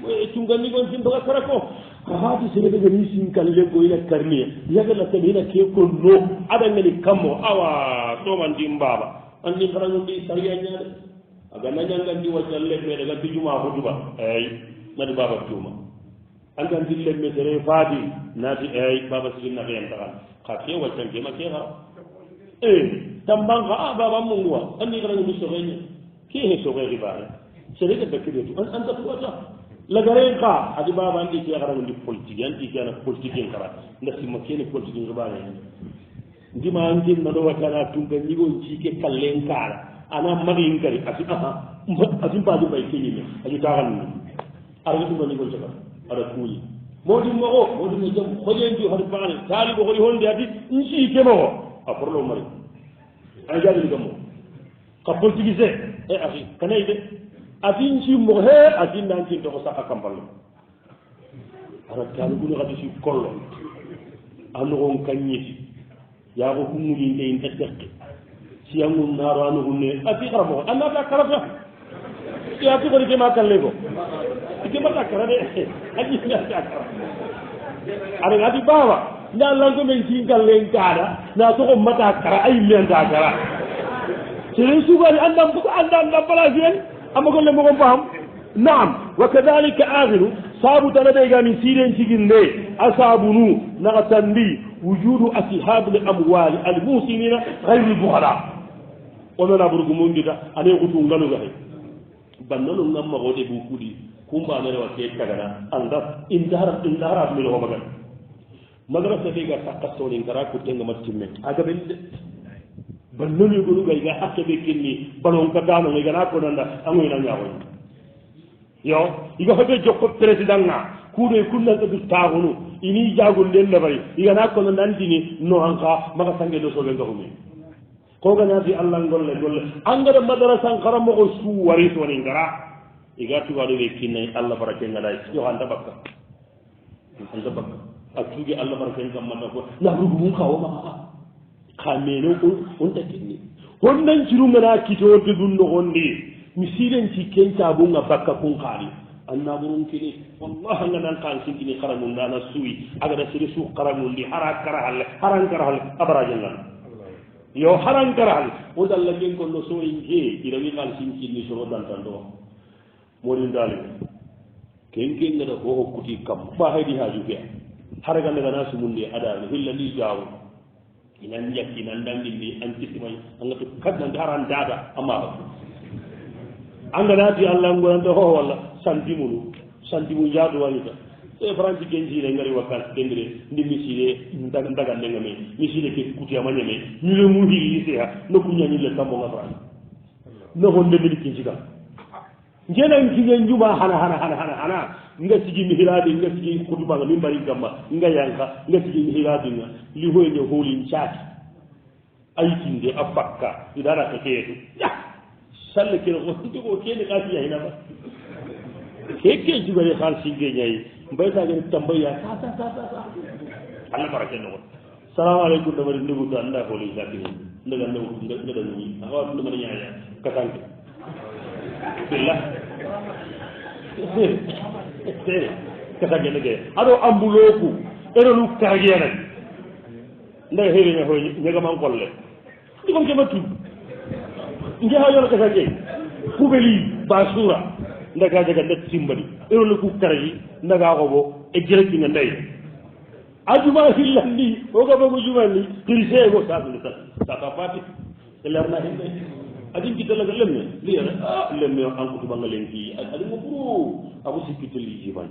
e tungani gon sin baga karako ha ti sene be ni sin kalle go ila karniya yagala tabina ke ko no ada ngani kammo awa to man dimbaba andi farangu ndi sariya nyaade aga nanyanga ndi wachalle me daga bijuma hutuba ay madi baba tuma anga dille me tere fadi nati ay baba sidina riyan tagal khake wachange ma ke ha tambanga baba mungwa andi farangu ndi sogenya ke he sogeri bare sere ke bekede to anta tuata la garen ka adi baba andi ke farangu ndi politique andi ke na politique en kara ndasi ma kene politique ngabane ndima angin na do wakana tunga nigo jike kallen kara ana magi ngari asi ba du bay kini aji tagan ara tunga nigo jaba ara kuyi modi mo jam khojen ju har baane talibo ko honde adi nji ke mo a porlo mari ay jadi gamo ka politique e akhi kanay de ati nji mo he ati nanti to ko saka kambal ara talibo ni gadi ci kollo anu on kanyiti ya ko humuli ne en tekki si amun naranu hunne ati karamo anna ta karata ya ti ko ke ma kalle ko ke ma karade aji na ta ara ngati bawa na lango men tin kalle ngara na to ko mata kara ay men ta kara sere su ko andam ko andam da pala yen amago le mo ko fam naam wa kadhalika akhinu sabu tanabe ga min siren siginde asabunu naqtandi wujudu ashab al amwal al musinina ghayr al bukhala ona burgu mundita ane gutu ngalu ga hay bannano ngamma gode bu kudi kumba na wa ke tagana anda indara mi lo magan madrasa be ga takkato ni ngara ko tenga matimme aga ben bannano gulu ga hakke be kinni balon ka dano ga na ko nanda amoy na nyawo yo iga hobe jokko president na kude kunna ko taagunu ini jagol den da bari iga na ko nandini no anka maga sange do so be ngahumi ko ganati allah golle angara madrasa karamo ko su wari to ni ngara iga tuwa do be kinay allah barake ngala yo handa bakka atugi allah barake ngam mata ko na rugu mun kawo ma kameno ko on ta kinni honnan jiru ngana kito de dun no hondi misiren ci kenta bunga bakka kun khali annaburun kini wallahi ngana kan sikini kharamun dana suwi aga da siri su kharamun di haran karahal abarajangan yo haran karahal o dalla gen ko no so inje irawi kan sikini so dan tando modin dali ken ngada ko hokkuti kam ba haydi haju be haraga ngana nasu munde ada hillali jaw inan yakki nan dangindi antisimay angatu kadna haran dada amma anga naati allah ngoranta ho walla santimunu jaadu walita e franci genjire ngari wakkat dengre ndi misile ndaga ndenga me misile ke kuti amanya me mile mu hili seha no kunyani le tambo nga fran no honde mi kinjika ngena nkinye njuma hana nga sigi mi hilade nga sigi kutuba nga mimbari gamba nga yanka nga sigi mi hilade nga li hoye holin chati ayitinde afakka idara ka keetu salle kene ko ko kene ka fi hayna ba keke jibare khal singe nyai mbayta gene tambaya ta Allah barake no assalamu alaikum da bari ndugu ta anda ko li zakki ndaga ni awa dum ma nyaaya katanke billah katanke nege ado ambuloku ero lu kage yana ndaga heri ne hoy nyega man kolle ko ke matu nge ha yoro katanke kubeli basura ndaga jaga net simbali ero lu ku karayi ndaga ko bo e jireki nga ndey ajuma hillandi o ga bago jumani dirse go sa fati lerna hinde adin kitala lemme liyana lemme an ko bangalen ki adin mo buru abu sikitali jiban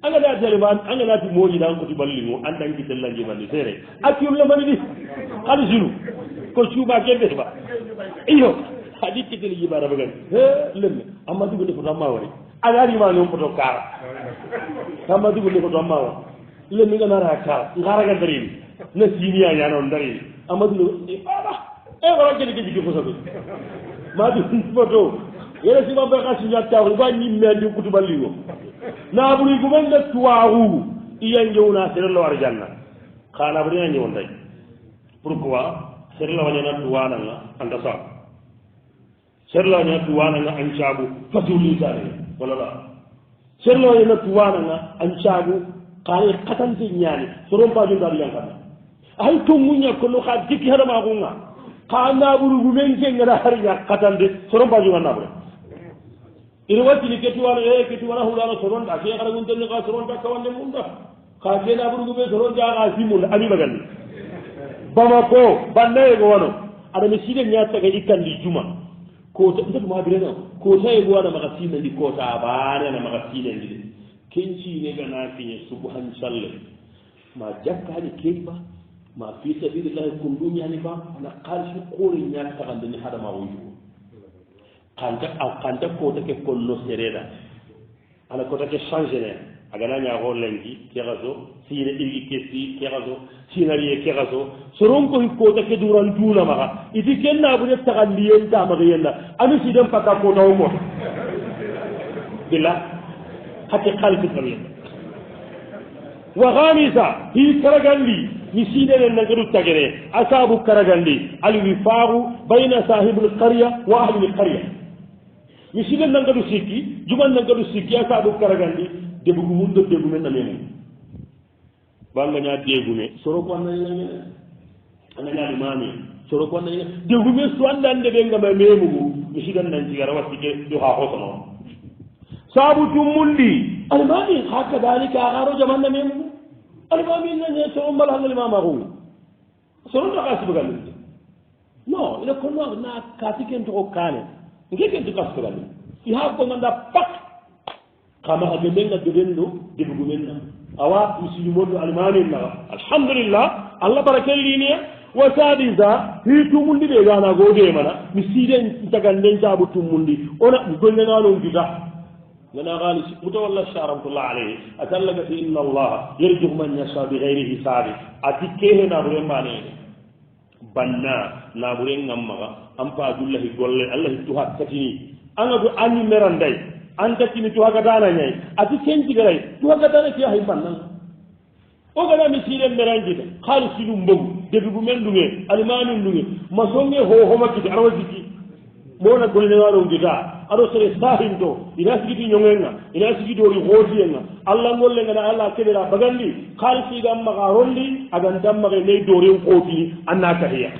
anga da jaliban anga na ti moji dan ko ti ballingo andan kitala jiban sere akiyum la mani di khali jinu ko cuba kebe ba iyo hadi kitali jibara bagan lemme amma dugo de ko tamawari agari ma no poto kara amma dugo de ko tamawa le mi ngana raka ngara ga dari na siniya ya non dari amadu baba e wala ke ke ko sabu madu foto yele si baba ka sinya taw ba ni me di kutu balligo na buri ko men da tuwahu iya ngewna sere lo war janna khana buri na ñewon day pourquoi sere lo wanya tuwana nga anda sa sere lo wanya tuwana nga an chabu fatuli tare wala la sere lo wanya tuwana nga an chabu kare katante nyani soron pa jundar yankana ay to munya ko no ka dikki hada ma gunga ka na buru gumen ke ngara har ya katande soron pa jundar nabure iri wati ni ketu wana hulana soron da ke kara gunten ka soron da ka wande munda ka ke na buru gumen soron da ka simul ami bagal bamako banne go wono ada mi sile nyata ga ikandi juma ko to ma birena ko tay go wana magasina di ko ta baana na magasina di kenci ne ga na fiye subhan sallah ma jakka ni keba ma fi sabilillah kun dunya ni ba na qarshi qorin ya ta ganda ni hada ma wuju kanta ko take kollo sereda ala ko take changer ne aga na nya ho lengi ke gazo sine igi kesi ke gazo sinariye ke gazo soron ko take duran duna ma idi kenna bu ne ta gandiyen ta ma yenda ami sidan paka ko nawo billah حتى خالق الطريق وغامسة هي كرغاندي يسيد النجر التجري أصاب كرغاندي الوفاق بين صاحب القرية وأهل القرية يسيد النجر السيكي جمال النجر السيكي أصاب كرغاندي دبغو مندو دبغو من نميني بانغا ديغوني سوروكو أنا لمامي سوروكو أنا ديغوني سوان دان دبنغا ميمو يسيد النجر واسيكي دوها حوصنو sabutu mundi almami haka dalika agaro jamanna memu almami nanya so mbal hangal mama ko so ndo kasbugal no ina ko no na katiken to kane ngeke to kasbugal ya ko nanda pak kama habe menga dedendo debugumenna awa muslimu almami na alhamdulillah allah barakallini wa sadisa hitu mundi be gana gode mana misiden taganden jabu tumundi ona golle ngalo ngita lana gali mutawalla sharamtullah alayhi atallaka inna allah yarjuhu man yasha bighairi hisabi atikehe na bure mane banna na bure ngamma ampa billahi golle allah tu hakkatini anga do anni merandai antakini tu hakatana nyai ati senti garay tu hakatana ki hay banna o gana misiden meranjita khalisi dum bogu debi bu men dunge alimani dunge masonge ho makiti arwa ziki mona golle ngaro ngita ado sere sahindo ina sigiti nyongenga ina sigiti ori hodiyenga alla ngolle ngana alla kedera bagandi khalsi gam maga rondi agan damma ne dore hoti annaka hiya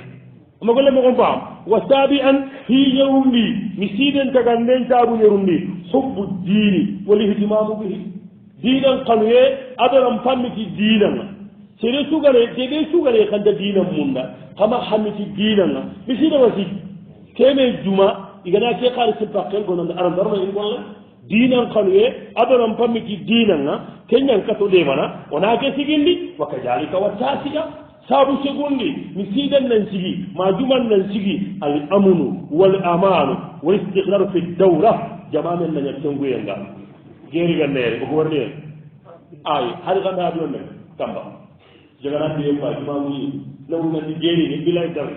amma golle mo gomba wasabian hi yawmi misiden taganden tabu yerundi hubbu dini wal ihtimamu bihi dinan qanuye adaram pamiti dinan sere sugale debe sugale kanda dinan munda kama hamiti dinan misida wasi keme juma igana ke khari sipakel gonon aram darma ingolla dinan qanuye adaram pamiti dinan kenyan kato de mana ona ke sigindi wakajalika watasiya sabu segundi misidan nan sigi majuman nan sigi al amnu wal amanu wal istiqrar fi dawra jamamen nan yatengu yenga geri gandere ko warne ay har ganda do ne kamba jagana de ba jumamu lawu na geri ni bilay dar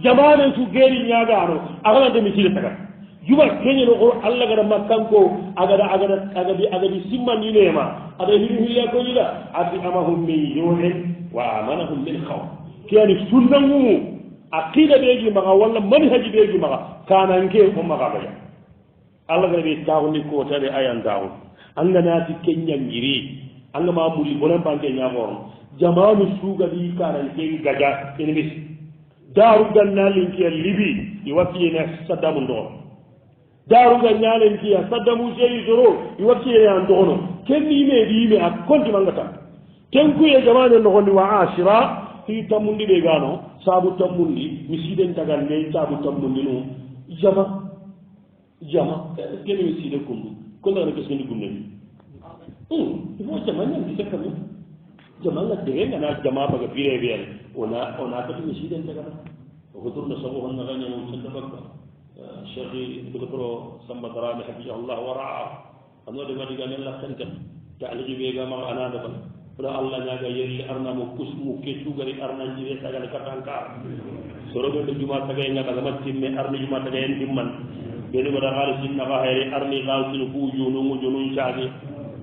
jamanen su geri nyaagaro agala de misile taga juba kenye no Allah gara makanko agadi simmani nema ada hiya ko yida ati amahum min yuhin wa amanahum min khawf kiyani sunnamu aqida beji maga wala manhaji beji maga kananke ko maga baya Allah gara be tawni ko tare ayan dawo anga nati kenya ngiri anga ma muri bolen banke nyamoro jamanu suga di kananke gaja enemis daru gannalin ke libi iwakiyena sadamu ndo daruga ñaalen kiya saddamu jeyi doro i wakkiyene an dogono ken yime ɗi yime a konti mangata ken kuye jamane nogondi wa ashira hi tammundi ɓe gano saabu tammundi mi siiden tagal nde saabu tammundi no jama kene mi siide kundu kondagana keskendi gunnemi il faut jama ñandi sekkami jama nga dege ngana jama baga bire biyane ona kati mi siiden tagana oko tourna sago honna gañano senda bakka الشيخ الدكتور سمى درامي حفظه الله ورعاه أنا دم دي قال الله سنت تعالج بيجا ما أنا دبل ولا الله نجا يلي أرنا مكوس مكيسو غري أرنا جيري تاجا لكتانكا سورة الجمعة تاجا إنك لما تيمي أرنا الجمعة تاجا ينتمن بيني بدا غالي سيدنا غاهري أرني غال سنفو جنون شادي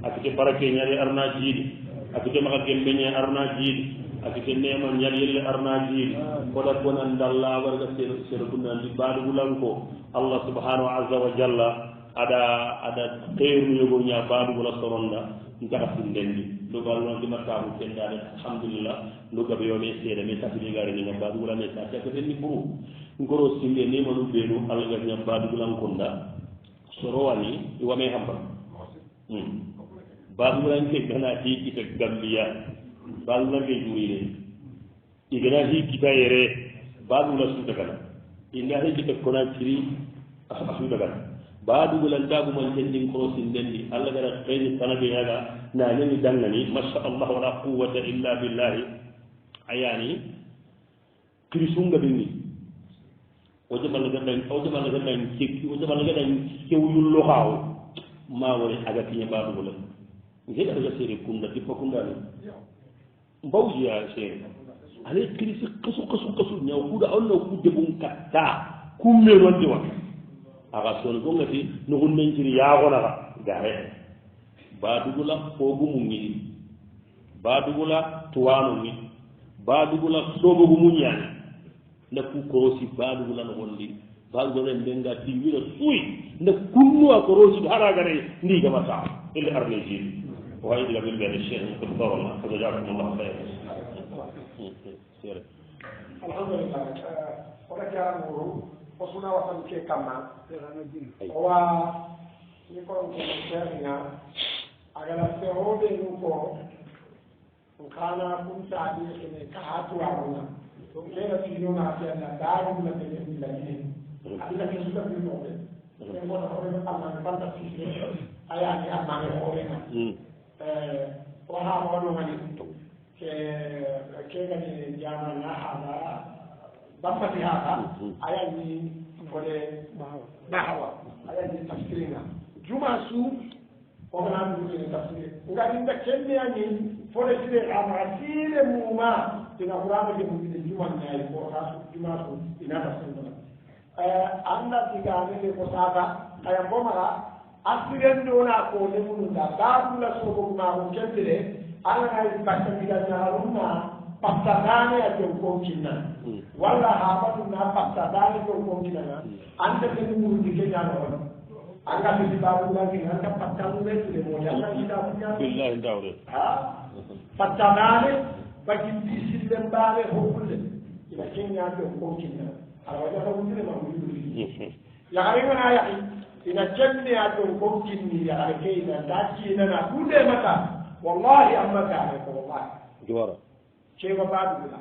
أكيد بركة نياري أرنا جيري أكيد ما كان أرنا جيري akite neman yar yelle arnaji koda konan dalla warga ser kunnan di badu bulanko Allah subhanahu wa azza wa jalla ada khairu yogo nya badu bula soronda ngaka sindendi do balno di matabu kendale alhamdulillah do gabe yone sede me tafi gare ni badu bula me ta ko ni buru ngoro sinde ni manu benu Allah nya badu bulanko nda sorowani iwame hamba badu bulanke gana ti kita gambia balna be juire igana hi kita yere badu la su daga inda hi kita kona kiri asu daga badu lan dagu man tendin krosin dendi Allah gara khayni tanabe yaga na ni dangani masha Allah wala quwwata illa billah ayani kirisunga binni wajibal ga dan kiki wajibal ga dan kewul lo hawo ma wori aga tinya badu la ngeda ga sere kunda tipo kunda ni mbawji ya sey ale kirisi kasu nyaw kuda onno kudde bun katta kumme wonde wa aga son ko ngati no gon men jiri ya gona gare badugula fogu mungi badugula tuwanu mi badugula sobo bu munyani na ku korosi badugula no gondi badugula ndenga tiwira suyi na kunnu akorosi haragare ndi gamata il arneji وعيد لك بالبيان الشيخ الدكتور الله فجزاكم الله خير الحمد لله ولك أمره وصنا وصل كي كما هو ni ko serina agala sehoɓe nu ko kana kunta ɗi ene ka hatuwaruna donc ɓeɗa finona fiyanna daarumna ɓe ɓeɗilañini allah ke suka binoɓe ɓe gona hoɓe almane banta fise ayani almane hoɓena o ha waɗogani kegani jamana haɗa bappati haɗa ayani kode bahawa ayani tafsirina juma su ogana ɗuɗene tafsir ngaɗinda kenneani fole sire ama sire muma ina qur'ana de mumide juman ñayi ko ha juma su ina tafsirna anda tigane le ko saka aya bomara asiren dona ko le mununda babula sobo ma ko kentire ala ay bakka diga ñaruna pattadane a jow konkinna walla haɓatuna pattadane jow konkinana anda kene murundi ke ñanoon anga fiti babulaki anga pattamuretule moti anga itafuñabillahi ndawre ha pattadane bagindi sille mbaare hokkulle ina keña jow konkinna ala wajata wundire ma wuyuri yakarengana yaki ina kenne a jow konkinni yakare ke ina dacinana kude mata wallahi amma kaane ko wallahi jowara ceeba baadula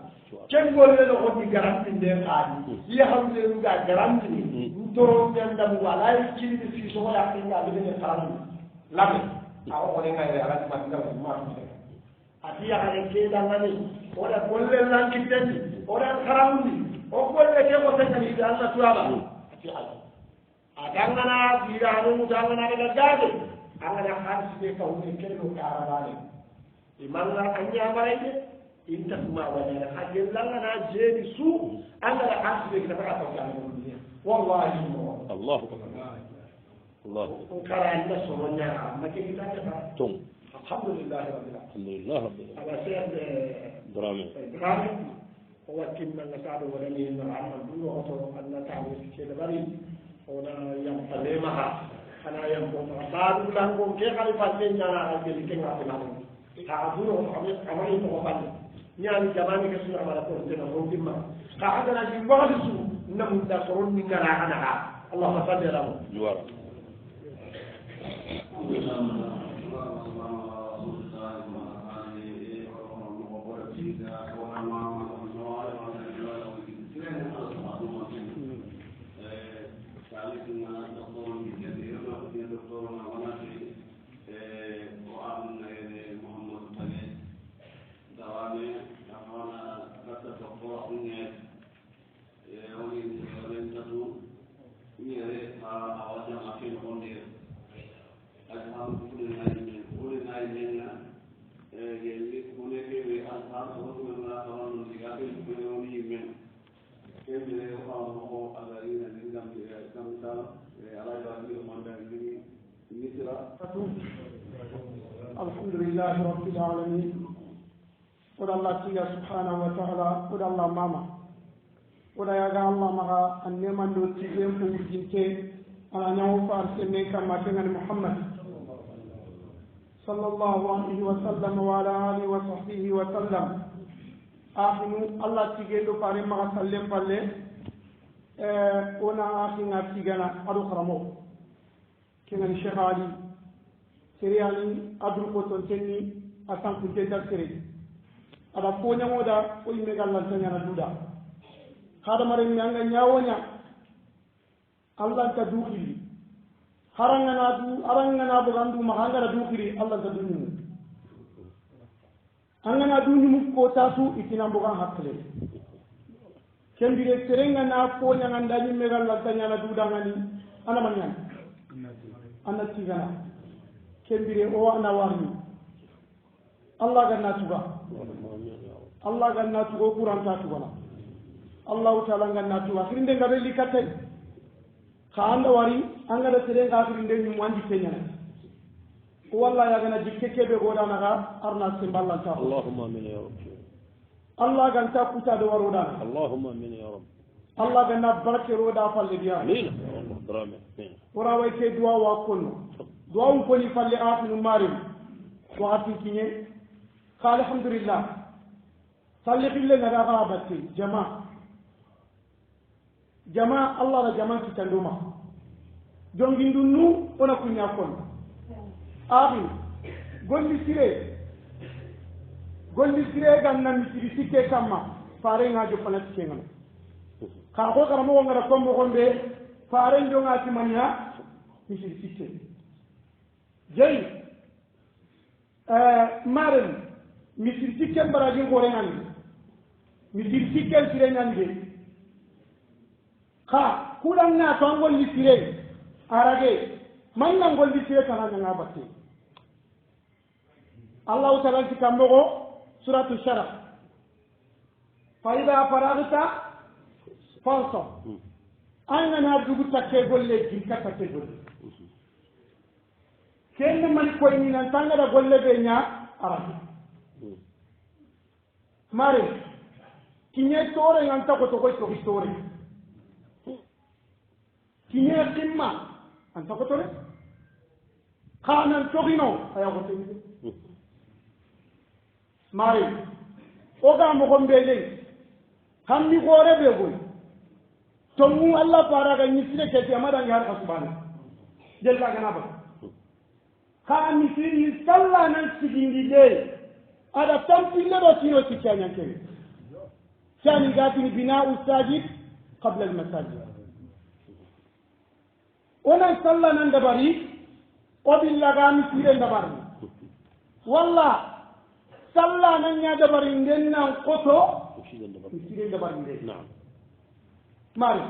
kengolle no hoti garanti nden haali yahamde nga garanti ni toro ñandam walay cilde fi so wala kinga ɓeɗene farandu labe a oxone ngayre alati matngal matude ati yakare keɗangani oɗa golle lankittenni oɗan karamundi o golle ke ko teganiɓe allah tuyaɓa ati ala a dangana biranu dangana ɗaga gaade angana haalisiɓe kawne kello karabane imanga a ñamarayde intatuma wañere ha jellangana jeeni suu angana haalisiɓe kitafaka tawjaaɗe wallahi mo allahu karalla sono ñaa make kitakefa ton alhamdulillahi rabbil ala seerde drame o wattinnanga saɗo waɗani no alman ɗum oto annatawo ceeɗe ɓari ona yam falemaha kana yam ko baadu lango ke xali falle ñana a jeli ke nga fulani ta abuno amani ko falle ñani jamani ke suna mala ko tena ko dimma ka hadana ji wadi su namu da soron ni ngara ana ha allah ta fadde ramu yuwara الحمد لله رب العالمين ود الله تيجا سبحانه وتعالى ود الله ماما ود يا الله مها أن من دو تيجين فوجينك أنا نوفى أرسلني كما كان محمد صلى الله عليه وسلم وعلى آله وصحبه وسلم آخر الله تيجي لو فارم ما سلم فله أنا آخر نتيجنا أدو خرمو كنا الشيخ علي seriani adul ko ton tenni asan ku tenta seri ada ko nyamoda o yimbe gallan tanya na duda kada mare nyanga nyawonya allah ta dukhili aranga na bugandu mahanga na dukhili allah ta dunyu angana dunyu ko tasu itina bugan hakle kembire serenga na ko nyanga ndani me gallan tanya na duda ngani ana manyan anna tigana kembire o ana warni allah ganna tuga allah ganna tuga quran ta tuga allah taala ganna tuga firinde ngabe likate ka anda wari anga da tere nga firinde ni wandi kenya walla ya gana jikke kebe goda naga arna simballa ta allahumma amin ya rabb allah ganta kuta do waroda allahumma amin ya rabb allah ganna barke roda falle biya amin allah drame ora way ke duwa wa konno duwa ko ni falle afinu marim wakati kinye ka alhamdulillah salli bille ngada ga batti jama allah da jama ki tanduma jongindunnu ona kunya kon abi golli sire ganna misiri sikke kamma fare nga jo fana sikke ngam ka ko karamo ko ngara kombo gonde fare njonga ti manya misiri sikke jey maren misiri sikke baraji gore ngani misiri sikke sire ngani ka kudan na to golli sire arage manna golli sire kana nga batte Allah ta'ala kitambo سورة الشرح فإذا فرغت فانصب أين نادوك تكيبول لجنك تكيبول كأن من كوي من أنتان رغول لبنيا أرابي ماري كيني توري أنت كتوكي توكي توري كيني قمة أنت كتوري خانا توغينو أيا كتوري mari oga mo gombele hammi gore be goy tomu Allah para ga nisire ke amada ngi har subhana jel ka gana ba ka misiri salla nan sigindi de ada tampille do tino tikanya ke sani gati bina'u sajid qabla al masajid ona salla nan dabari o billaga misire dabari walla salla nan ya dabarin den nan koto misire dabarin den na'am mari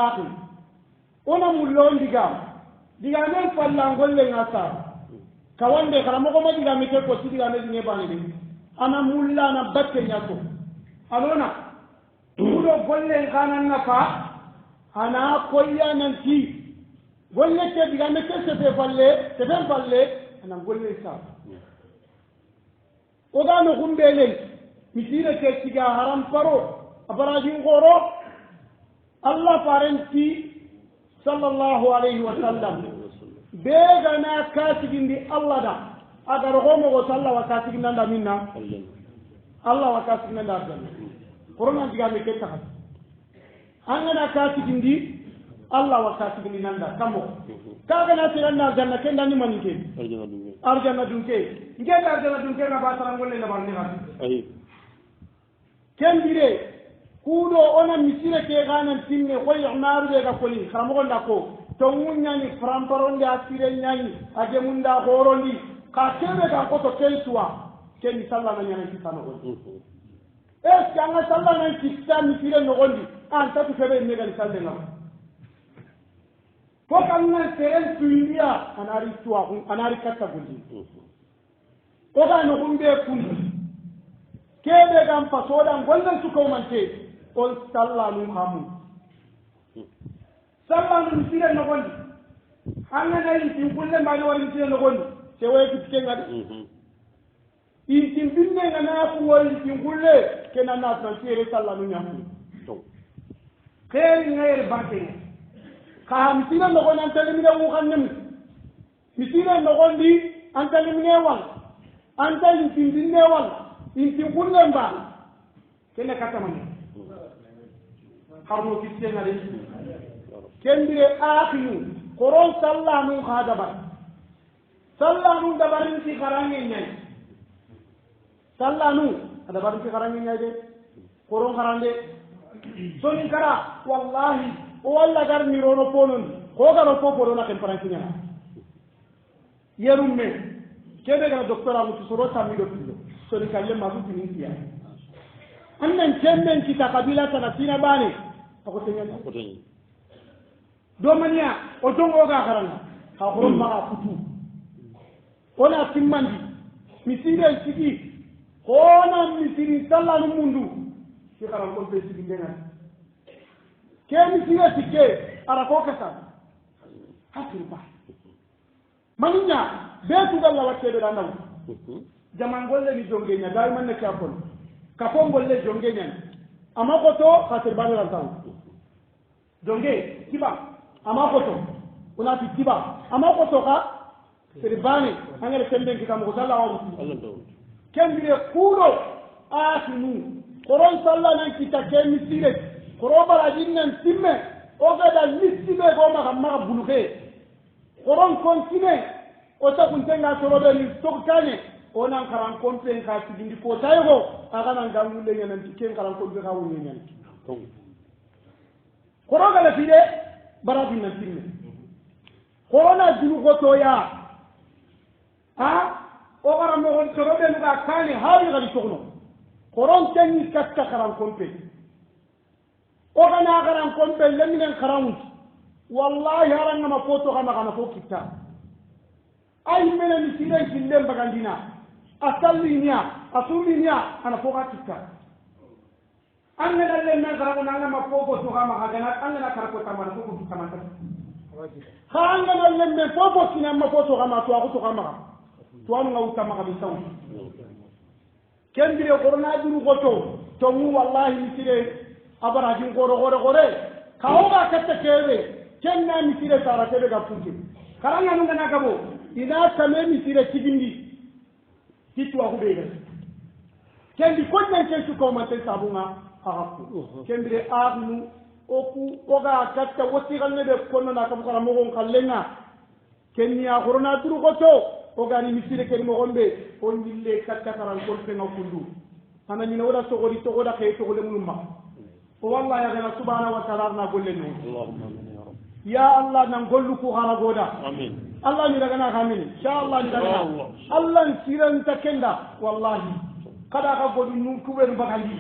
akhi ona mullo diga men falla golle ngata kawande karamo ko ma diga mete ko diga me ne bani de ana mulla na batte nyato alona udo golle kanan na fa ana koya nan ti golle ke diga mete se falle ana golle sa oga no gumbele misire ke tiga haram paro abarajin goro Allah parenti sallallahu alaihi wasallam bega na katigindi Allah da agar homo go sallallahu wa katiginda minna Allah wa katiginda aljanna corona diga me ke taxat angana katigindi Allah wa katigindi nanda kamo kaga na tiranna aljanna kenda ni manike arjana dunke ngenda arjana dunke na batara ngolle na barni ha ay kembire kudo ona misire ke ganan tinne koy umaru de ga koli xaramo ndako to munyani framparonde asire nyani age munda horondi ka kebe ga ko to kelsuwa ken salla na nyana kitano ko es kanga salla na kitta misire no gondi an tatu kebe mega ni salle ngam ko kanna seren tuindia anari tuwa anari katta gundi ko ga no gumbe kundi kebe gam pasoda gollan su ko mante on sallallahu hamu sallallahu misire no gondi anna nayi tin kulle mbani wali misire no gondi se way kitke ngadi tin binne ngana ko wali tin kulle kenan na transfere sallallahu nyamu to keri ngere banke ka misira no gon antale mi dawu xannem misira no gon di antale mi newal antale tin newal tin kulle mba kene katamani harmo kisse ngari kendire akhiru koron sallahu khadaba sallahu dabarin ci kharange nyai sallahu dabarin ci kharange nyai de koron kharande soni kara wallahi walla gar mi rono ponon ko garo ko pono na temperanti nya yerumme kebe ga docteur amu soro tammi do pillo soni kalle ma bu tinin tiya annan temben ci ta kabila ta tina bani ko tenya ko tenya do mania o dongo ga garana ha horon ma futu ona timmandi misire sigi kona misiri sallallahu mundu ci karam ko be sigi ngena kemi siga tikke ara ko kasa hasiru ba maninya betu dalla watte be dandaw jaman golle ni jongenya dal man ne kapon kapon golle jongenya ama ko to khatir banu ran taw jonge kiba ama ko to una ti kiba ama ko to ka sirbani angere semben ki kam ko salla wa Allah do kembire kudo asinu koron salla nan kita kemi sire korobara jinnan timme o gada listibe go ma buluke koron kontine o ta kuntenga torobe ni tokane onan karan kompen ka sigindi ko tayo aga nan gamulle nyanan tiken karan ko be ka woni nyan koro gala fide barabi na tinne korona dulu ko to ya ha o gara mo on torobe nga kane hawi gali tokno koron tanni katta karan kompen o kana karan kompen leminen karan wallahi haranga ma foto kama kana fo kitta ay mena mi sire killem bagandina asallinya asulinya ana fo kitta anna dalle na karan na ma foto to kama kana anna karako tamana fo ko tamana khanga dalle me foto kina ma foto kama to kama to anu ngauta maka bisaw kendire corona duru goto to mu wallahi mi sire abara jin gore kaoga katta kebe kenna misire sara tebe ga funke karanga nunga nagabo ina kame misire tigindi kitwa hubega kendi konna kesu ko mate sabunga haku kendire agnu oku oga katta woti galne be konno na kam kala mo gon kallenga kenya corona duru goto oga ni misire ken mo gombe on dille katta karan ko fe ngakundu ana ni wala so gori to goda kay to gole munumma o wallahi ya gana subhanahu wa ta'ala na golle no allahumma ya allah nan gollu ko hana goda amin allah ni daga na amin insha allah ni daga allah siran takenda wallahi kada ka godu nu kube no bakandi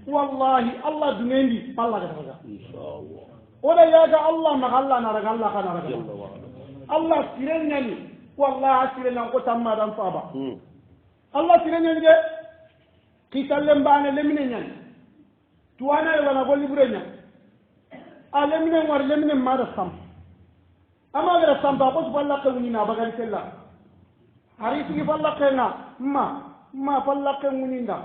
wallahi allah dunendi allah daga insha allah oda ya ga allah ma allah na daga allah kana daga allah siran nyani wallahi siran nan ko tamma dan faba allah siran nyani de kitalem bana lemine nyani tuwana wala golli burenya alemine war lemine mada sam ama gara samba ko balla ko ni na bagal tella hari tigi balla kenga ma balla ko muninda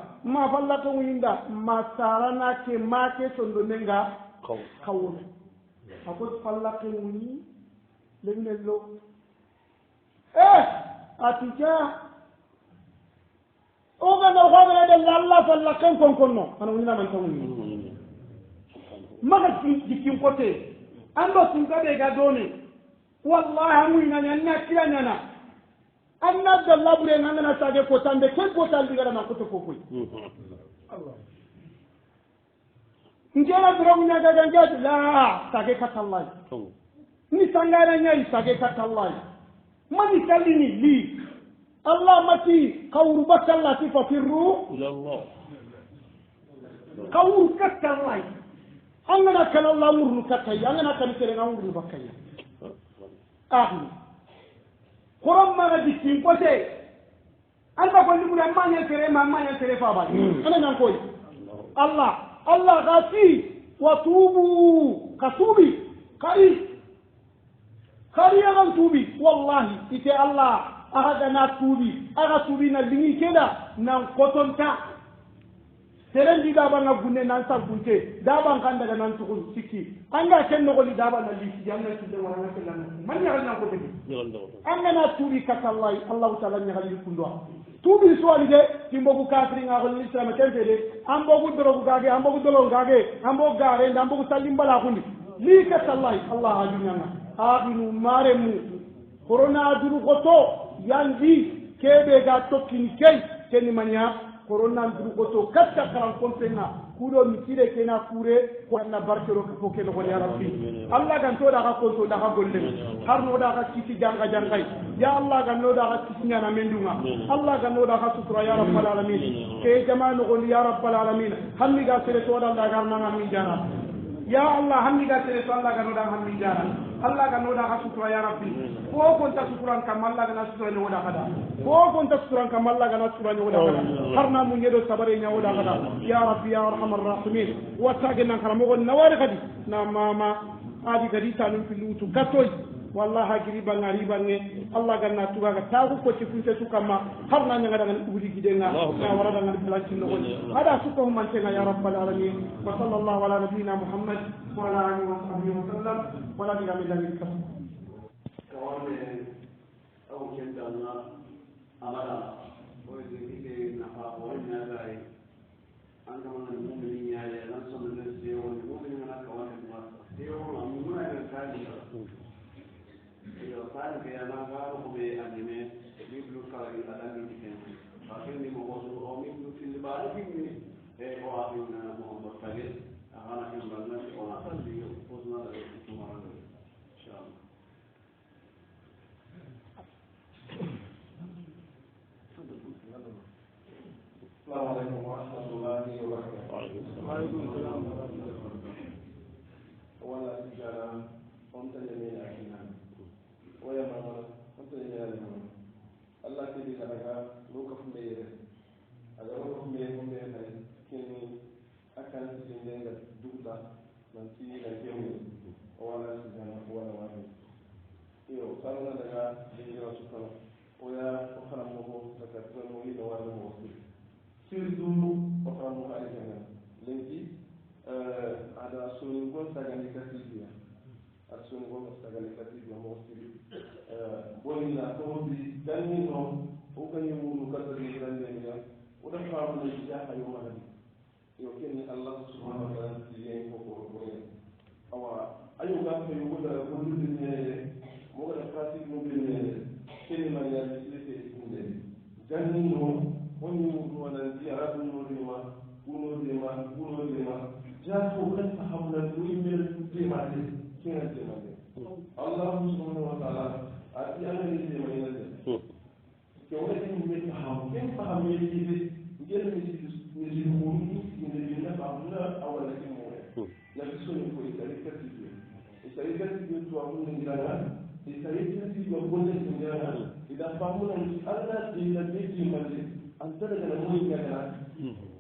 ma sarana ke ma ke sondo menga kawuno ako balla ko muni lemine lo atija o ga no khawala de Allah balla ko konno ana woni na man tawuni maga jikin kote ando tungabe ga done wallahi mu ina nyanna kila nyana anna da labure ngana sage ko tambe ken ko talbi gara ma ko to ko koy Allah ngela drum nya ga ganga la sage katallai ni sangara nya sage katallai mani kalini li Allah mati qawru bakallati fa firru ila Allah qawru katallai angana kana Allah murnu katay angana kan tere ngawru bakay korom ma di tin kote alba ko limu ma nya tere fa ba ana nan koy Allah gati wa tubu katubi kari agan tubi wallahi ite Allah aga na tubi na lingi keda nan kotonta serendi daba na gunne nan sankunte daba kan daga nan tukun sikki anga ken no goli daba na lisi yanga tudde wala na kelan man ya na ko tegi anga na tubi katallahi Allah ta'ala nya gali kundo tubi so ali de timbogu kafri nga gol islam kente de ambogu dorogu gage ambogu dolo gage ambogu gare ambogu salim bala kundi li katallahi Allah ajunyanga abinu maremu corona duru goto yandi kebe ga tokkini kay keni manya corona duru goto katta karan kompenga kudo mitire kena kure ko na barkero ko keno ko ya rabbi Allah gan to da ka ko to da ka golle har no da ka kiti janga jangai ya Allah gan no da ka kiti nyana mendunga Allah gan no da ka sutura ya rabbal alamin ke jama'u ko ya rabbal alamin hammi ga sere to da ga na min jana ya Allah hammi ga sere to Allah gan no da hammi jana Allah gan no da ka sutura ya rabbi ko ko ta suturan kam Allah gan sutura ne wada kada ko ta suturan kam Allah gan sutura ne wada kada har na mun yedo sabare nya wada kada ya rabbi ya arhamar rahimin wa tagina karamo gon nawari kadi na mama adi kadi tanum filutu gatoy wallahi hakiri bangari bange Allah ganna tuga ga tagu ko ci funte sukama har na nya daga ubudi gidenga na warada ngal bilaci no hada suko man tenga ya rabbal alamin wa sallallahu ala nabiyyina muhammad wa ala alihi wa sahbihi wa sallam wa la ilaha illa anta kawane au kenda na amara o de na fa o nya dai anga man mu'minin ya ya nan so ne se o mu'minin na kawane ma se o mu'minin na kadi yo tan ke ana ga ko be anime ni blu kala ni ala ni ken ba ken ni mo o mi blu fil ba ni e o abi na mo kale ana ken ba na o na tan di o na da ko ma ran inshallah السلام عليكم ورحمة الله وبركاته. وعليكم السلام ورحمة الله وبركاته. ولا سجانا أنت جميل أكينا ويا ماما أنت جميل أكينا الله تبي لك لوك فمير أجا لوك فمير هاي كني أكان سجنا دودا من سي لكيمي ولا سجانا ولا واحد يو سالنا لك جميل شكرا ويا أخرى مهو تكتب مهيد ولا موصل surtout ofrano ali kana legi ada soni gon sagani katibia at soni gon sagani katibia mo siri boni na to bi danni no o kany mu katari grande ya o da fa mo ya hayo mahadi yo kenni allah subhanahu wa ta'ala tiyen ko ko awa ayo ga ko yugo da ko dudin ne mo ga pratique mo bi ne kenni man ya ci inde danni no wani wananzi arabu nurima jato kan fahamna nuimir demade kina demade Allah subhanahu wa ta'ala ati ana ni demade ke wani ni faham ken faham ni di ngel ni muni ni na fahamna awala ki mo ya biso ni ko itari kati to amun ni ngana itari kati to bonne ni ngana ida fahamna ni Allah di la di made أنت لك نموذج كذا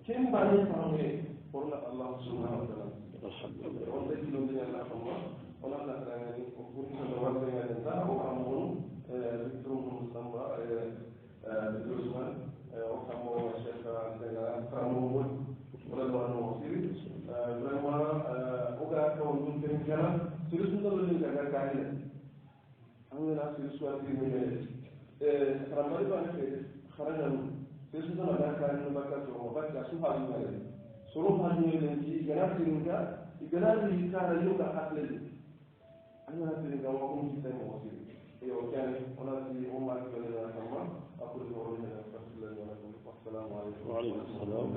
كم بعدين فهمه قرنا الله سبحانه وتعالى الحمد لله والذي لم يكن الله ولا نحن وكنا نوصل إلى النزاع وكمون ذكرهم مستمر بدرسنا وكمون الشيخ عندنا كمون ولا نوصل برما وكا كون من كنا سيرسنا لين كذا كائن أنا سيرسوا في من رمضان بان خرجنا Yesu sama da kan no baka to mo baka su ha ni male suru ha ni le ji gana tinga igana ni kara yo ka hakle ana tinga wa ko ci tan mo ci yo kan ona ci o ma ko le na sama akuru ko le na sallallahu alaihi wa sallam wa alaikum assalam